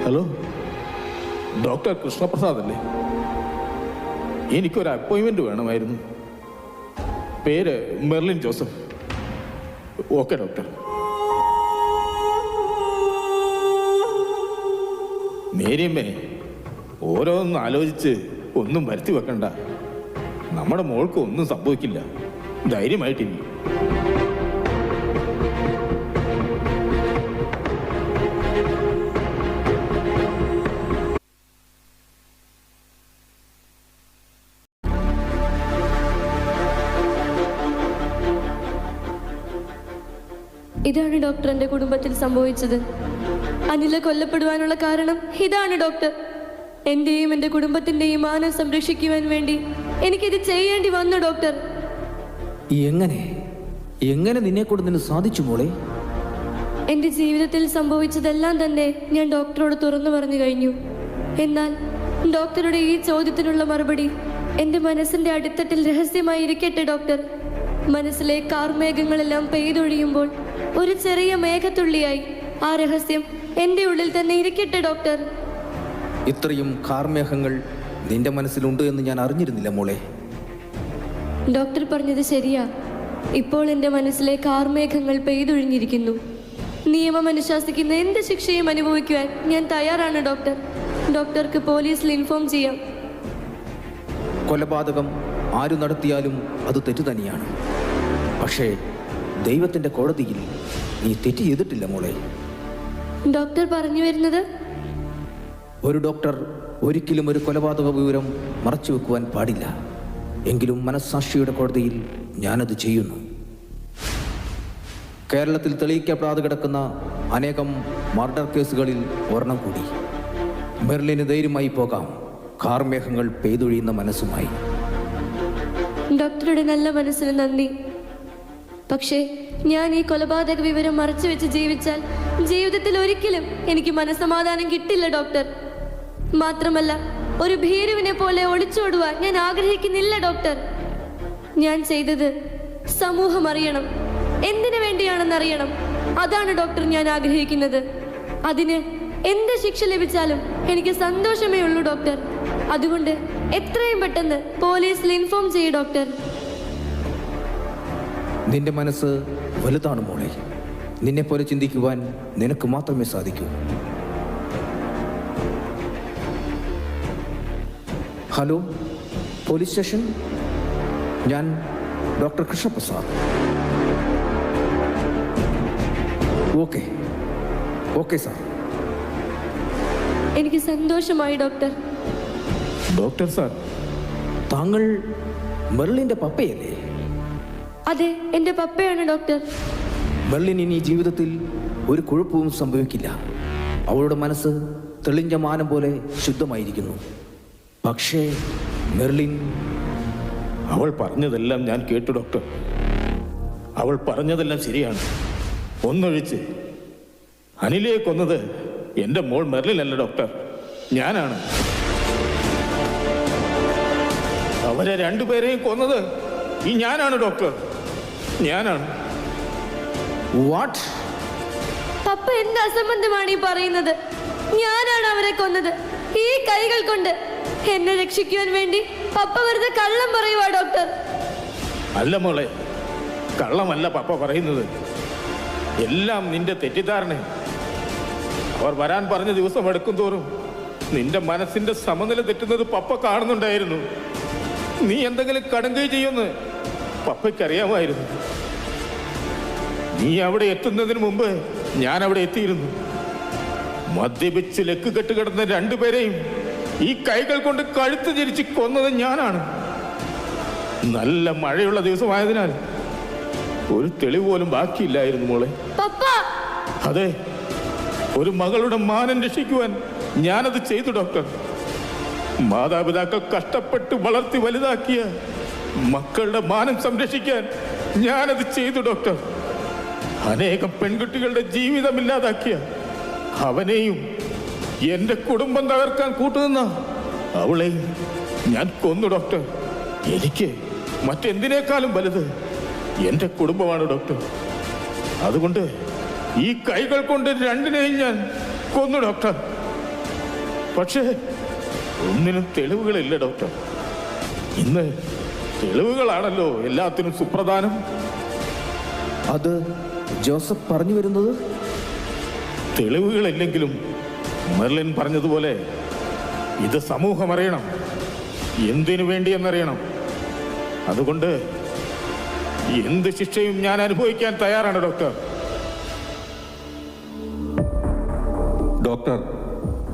ഹലോ, ഡോക്ടർ കൃഷ്ണപ്രസാദ് അല്ലേ? എനിക്കൊരു അപ്പോയിൻമെന്റ് വേണമായിരുന്നു. പേര് മെർലിൻ ജോസഫ്. Okay doctor. മേരിയമ്മേ, ഓരോന്നും ആലോചിച്ച് ഒന്നും വരുത്തി വെക്കണ്ട. നമ്മുടെ മോൾക്ക് ഒന്നും സംഭവിക്കില്ല. ധൈര്യമായിട്ടിരിക്കും. ഇതാണ് ഡോക്ടർ എന്റെ കുടുംബത്തിൽ സംഭവിച്ചത്. അനില കൊല്ലപ്പെടുവാനുള്ള കാരണം ഇതാണ് ഡോക്ടർ. എന്റെയും എന്റെ കുടുംബത്തിന്റെയും മാനം സംരക്ഷിക്കുവാൻ വേണ്ടി എനിക്കിത് ചെയ്യേണ്ടി വന്നു ഡോക്ടർ. എങ്ങനെ നിന്നെ കൊണ്ട് നിന്നെ സാധിച്ചു മോളെ? എൻ്റെ ജീവിതത്തിൽ സംഭവിച്ചതെല്ലാം തന്നെ ഞാൻ ഡോക്ടറോട് തുറന്നു പറഞ്ഞു കഴിഞ്ഞു. എന്നാൽ ഡോക്ടറുടെ ഈ ചോദ്യത്തിനുള്ള മറുപടി എൻ്റെ മനസ്സിൻ്റെ അടിത്തട്ടിൽ രഹസ്യമായി ഇരിക്കട്ടെ ഡോക്ടർ. മനസ്സിലെ കാർമേഘങ്ങളെല്ലാം പെയ്തൊഴിയുമ്പോൾ ഒരു ചെറിയ മേഘത്തുള്ളിയായി ആ രഹസ്യം എൻ്റെ ഉള്ളിൽ തന്നെ ഇരിക്കട്ടെ ഡോക്ടർ. ഇത്രയും കാർമേഘങ്ങൾ നിന്റെ മനസ്സിലുണ്ട് എന്ന് ഞാൻ അറിഞ്ഞിരുന്നില്ല മോളെ. ഡോക്ടർ പറഞ്ഞത് ശരിയാ. ഇപ്പോൾ എൻ്റെ മനസ്സിലെ കാർമേഘങ്ങൾ പെയ്തൊഴിഞ്ഞിരിക്കുന്നു. നിയമം അനുശാസിക്കുന്ന എന്ത് ശിക്ഷയും അനുഭവിക്കുവാൻ ഞാൻ തയ്യാറാണ് ഡോക്ടർ. ഡോക്ടർക്ക് പോലീസിൽ ഇൻഫോം ചെയ്യാം. കൊലപാതകം ആരു നടത്തിയാലും അത് തെറ്റു തന്നെയാണ്. പക്ഷേ ദൈവത്തിൻ്റെ കോടതിയിൽ നീ തെറ്റ് ചെയ്തിട്ടില്ല മോളെ. ഡോക്ടർ പറഞ്ഞു വരുന്നത്? ഒരു ഡോക്ടർ ഒരിക്കലും ഒരു കൊലപാതക വിവരം മറച്ചു വെക്കുവാൻ പാടില്ല. എങ്കിലും മനസ്സാക്ഷിയുടെ കോടതിയിൽ ഞാനത് ചെയ്യുന്നു. കേരളത്തിൽ തെളിയിക്കപ്പെടാതെ കിടക്കുന്ന അനേകം മർഡർ കേസുകളിൽ ഒരെണ്ണം കൂടി. മെർലിന് ധൈര്യമായി പോകാം, കാർമേഘങ്ങൾ പെയ്തൊഴിയുന്ന മനസ്സുമായി. ഡോക്ടറുടെ നല്ല മനസ്സിന് നന്ദി. പക്ഷേ ഞാൻ ഈ കൊലപാതക വിവരം മറച്ചു വെച്ച് ജീവിച്ചാൽ ജീവിതത്തിൽ ഒരിക്കലും എനിക്ക് മനസ്സമാധാനം കിട്ടില്ല ഡോക്ടർ. മാത്രമല്ല, ഒരു ഭീരുവിനെ പോലെ ഒളിച്ചോടുവാൻ ഞാൻ ആഗ്രഹിക്കുന്നില്ല ഡോക്ടർ. ഞാൻ ചെയ്തത് സമൂഹം അറിയണം, എന്തിനു വേണ്ടിയാണെന്നറിയണം. അതാണ് ഡോക്ടർ ഞാൻ ആഗ്രഹിക്കുന്നത്. അതിന് എന്ത് ശിക്ഷ ലഭിച്ചാലും എനിക്ക് സന്തോഷമേ ഉള്ളൂ ഡോക്ടർ. അതുകൊണ്ട് എത്രയും പെട്ടെന്ന് പോലീസിൽ ഇൻഫോം ചെയ്യൂ ഡോക്ടർ. നിന്റെ മനസ്സ് വലുതാണ് മോളെ. നിന്നെപ്പോലെ ചിന്തിക്കുവാൻ നിനക്ക് മാത്രമേ സാധിക്കൂ. Hello, police station. ഞാൻ ഡോക്ടർ കൃഷ്ണപ്രസാദ്. Okay sir. എനിക്ക് സന്തോഷമായി ഡോക്ടർ. ഡോക്ടർ സാർ, താങ്കൾ മെർലിൻ്റെ പപ്പയല്ലേ? അതെ, എൻ്റെ പപ്പയാണ് ഡോക്ടർ. മെർലിൻ ഇനി ജീവിതത്തിൽ ഒരു കുഴപ്പവും സംഭവിക്കില്ല. അവളുടെ മനസ്സ് തെളിഞ്ഞ മാനം പോലെ ശുദ്ധമായിരിക്കുന്നു. പക്ഷേ മെർലിൻ... അവൾ പറഞ്ഞതെല്ലാം ഞാൻ കേട്ടു ഡോക്ടർ. അവൾ പറഞ്ഞതെല്ലാം ശരിയാണ്. ഒന്നൊഴിച്ച് അനിലയെ കൊന്നത് എൻ്റെ മോൾ മെർലിനല്ല ഡോക്ടർ, ഞാനാണ്. അവരെ രണ്ടുപേരെയും കൊന്നത് ഈ ഞാനാണ് ഡോക്ടർ, ഞാനാണ്. വാട്ട്? പപ്പ എന്ത് അസംബന്ധമാണ് ഈ പറയുന്നത്? ഞാനാണ് അവരെ കൊന്നത്, ഈ കൈകൾ കൊണ്ട്. എന്നെ രക്ഷിക്കുവാൻ വേണ്ടി പപ്പ വെറുതെ കള്ളം പറയുവാ ഡോക്ടർ. അല്ല മോളെ, കള്ളമല്ല പപ്പ പറയുന്നത്. എല്ലാം നിന്റെ തെറ്റിദ്ധാരണ. അവർ വരാൻ പറഞ്ഞ ദിവസം എടുക്കും തോറും നിന്റെ മനസ്സിന്റെ സമനില തെറ്റുന്നത് പപ്പ കാണുന്നുണ്ടായിരുന്നു. നീ എന്തെങ്കിലും കടുങ്കൈ ചെയ്യുമെന്ന് പപ്പയ്ക്കറിയാമായിരുന്നു. നീ അവിടെ എത്തുന്നതിന് മുമ്പ് ഞാൻ അവിടെ എത്തിയിരുന്നു. മദ്യപിച്ച് ലെക്ക് കെട്ട് കിടന്ന രണ്ടുപേരെയും ഈ കൈകൾ കൊണ്ട് കഴുത്ത് തിരിച്ച് കൊന്നത് ഞാനാണ്. നല്ല മഴയുള്ള ദിവസമായതിനാൽ ഒരു തെളിവ് പോലും ബാക്കിയില്ലായിരുന്നു മോളെ. അതെ, ഒരു മകളുടെ മാനം രക്ഷിക്കുവാൻ ഞാനത് ചെയ്തു ഡോക്ടർ. മാതാപിതാക്കൾ കഷ്ടപ്പെട്ട് വളർത്തി വലുതാക്കിയ മക്കളുടെ മാനം സംരക്ഷിക്കാൻ ഞാനത് ചെയ്തു ഡോക്ടർ. അനേകം പെൺകുട്ടികളുടെ ജീവിതമില്ലാതാക്കിയ അവനെയും എന്റെ കുടുംബം തകർക്കാൻ കൂട്ടുനിന്ന അവളെയും ഞാൻ കൊന്നു ഡോക്ടർ. എനിക്ക് മറ്റെന്തിനേക്കാളും വലുത് എന്റെ കുടുംബമാണ് ഡോക്ടർ. അതുകൊണ്ട് ഈ കൈകൾ കൊണ്ട് രണ്ടിനെയും ഞാൻ കൊന്നു ഡോക്ടർ. പക്ഷേ ഒന്നിനും തെളിവുകളില്ല ഡോക്ടർ. ഇന്ന് തെളിവുകളാണല്ലോ എല്ലാത്തിനും സുപ്രധാനം. അത് ജോസഫ് പറഞ്ഞു വരുന്നത്? തെളിവുകളില്ലെങ്കിലും മെർലിൻ പറഞ്ഞതുപോലെ ഇത് സമൂഹം അറിയണം, എന്തിനു വേണ്ടിയെന്നറിയണം. അതുകൊണ്ട് എന്ത് ശിക്ഷയും ഞാൻ അനുഭവിക്കാൻ തയ്യാറാണ് ഡോക്ടർ. ഡോക്ടർ,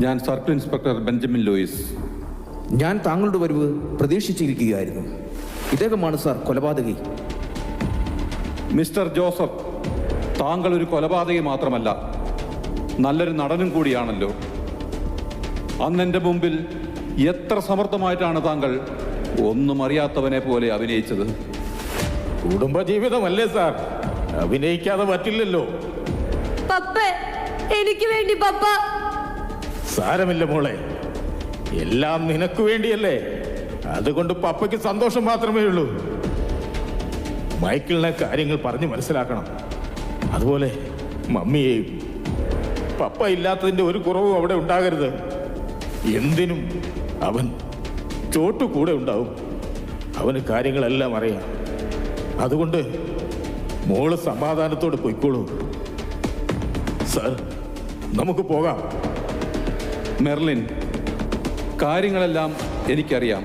ഞാൻ സർക്കിൾ ഇൻസ്പെക്ടർ ബെഞ്ചമിൻ ലൂയിസ്. ഞാൻ താങ്കളുടെ വരവ് പ്രതീക്ഷിച്ചിരിക്കുകയായിരുന്നു. ഇദ്ദേഹമാണ് സാർ കൊലപാതകി. മിസ്റ്റർ ജോസഫ്, താങ്കൾ ഒരു കൊലപാതകി മാത്രമല്ല, നല്ലൊരു നടനും കൂടിയാണല്ലോ. അന്നെൻ്റെ മുമ്പിൽ എത്ര സമർത്ഥമായിട്ടാണ് താങ്കൾ ഒന്നും അറിയാത്തവനെ പോലെ അഭിനയിച്ചത്. കുടുംബജീവിതമല്ലേ സാർ, അഭിനയിക്കാതെ പറ്റില്ലല്ലോ. പപ്പ എനിക്ക് വേണ്ടി പപ്പ. സാരമില്ല മോളെ, എല്ലാം നിനക്ക് വേണ്ടിയല്ലേ. അതുകൊണ്ട് പപ്പയ്ക്ക് സന്തോഷം മാത്രമേ ഉള്ളൂ. മൈക്കിളിനെ കാര്യങ്ങൾ പറഞ്ഞു മനസ്സിലാക്കണം. അതുപോലെ മമ്മിയെയും. പപ്പ ഇല്ലാത്തതിന്റെ ഒരു കുറവും അവിടെ ഉണ്ടാകരുത്. എന്തിനും അവൻ ചോട്ടു കൂടെ ഉണ്ടാവും. അവന് കാര്യങ്ങളെല്ലാം അറിയാം. അതുകൊണ്ട് മോള് സമാധാനത്തോടെ പൊയ്ക്കോളൂ. സാർ, നമുക്ക് പോകാം. മെർലിൻ, കാര്യങ്ങളെല്ലാം എനിക്കറിയാം.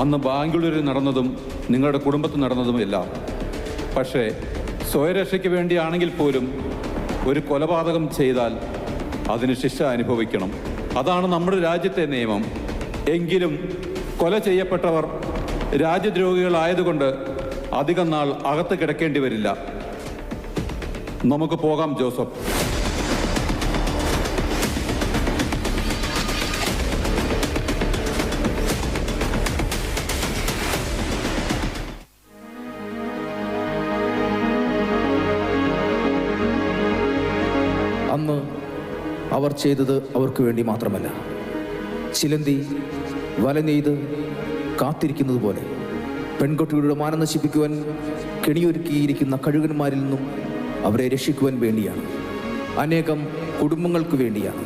അന്ന് ബാംഗ്ലൂരിൽ നടന്നതും നിങ്ങളുടെ കുടുംബത്തിൽ നടന്നതുമെല്ലാം. പക്ഷേ സ്വയരക്ഷയ്ക്ക് വേണ്ടിയാണെങ്കിൽ പോലും ഒരു കൊലപാതകം ചെയ്താൽ അതിന് ശിക്ഷ അനുഭവിക്കണം. അതാണ് നമ്മുടെ രാജ്യത്തെ നിയമം. എങ്കിലും കൊല ചെയ്യപ്പെട്ടവർ രാജ്യദ്രോഹികളായതുകൊണ്ട് അധികം നാൾ അകത്ത് കിടക്കേണ്ടി വരില്ല. നമുക്ക് പോകാം ജോസഫ്. അന്ന് അവർ ചെയ്തത് അവർക്ക് വേണ്ടി മാത്രമല്ല, ചിലന്തി വല നെയ്ത് കാത്തിരിക്കുന്നത് പോലെ പെൺകുട്ടികളുടെ മാനം നശിപ്പിക്കുവാൻ കെണിയൊരുക്കിയിരിക്കുന്ന കഴുകന്മാരിൽ നിന്നും അവരെ രക്ഷിക്കുവാൻ വേണ്ടിയാണ്. അനേകം കുടുംബങ്ങൾക്ക് വേണ്ടിയാണ്.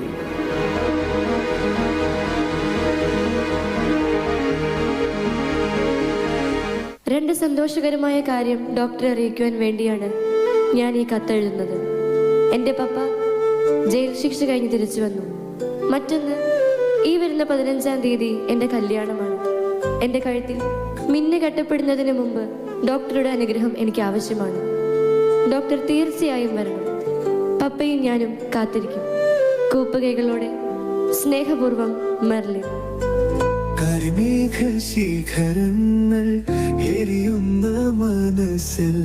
രണ്ട് സന്തോഷകരമായ കാര്യം ഡോക്ടറെ അറിയിക്കുവാൻ വേണ്ടിയാണ് ഞാൻ ഈ കത്തെഴുതുന്നത്. എൻ്റെ പപ്പ ജയിൽ ശിക്ഷ കഴിഞ്ഞ് തിരിച്ചു വന്നു. മറ്റൊന്ന്, ഈ വരുന്ന 15-ാം തീയതി എൻ്റെ കല്യാണമാണ്. എൻ്റെ കഴുത്തിൽ മിന്നു കെട്ടപ്പെടുന്നതിന് മുമ്പ് ഡോക്ടറുടെ അനുഗ്രഹം എനിക്ക് ആവശ്യമാണ്. ഡോക്ടർ തീർച്ചയായും വരണം. പപ്പയും ഞാനും കാത്തിരിക്കും. കൂപ്പുകൈകളോടെ സ്നേഹപൂർവ്വം, മെർലിൻ. കരിമേഘ ശിഖരങ്ങൾ എരിയുന്ന മനസ്സിൽ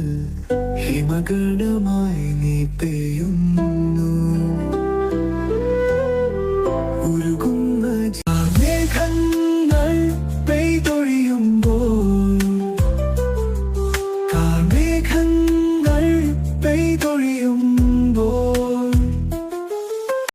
ഹിമഗണമായി നീ പെയ്യുന്നു.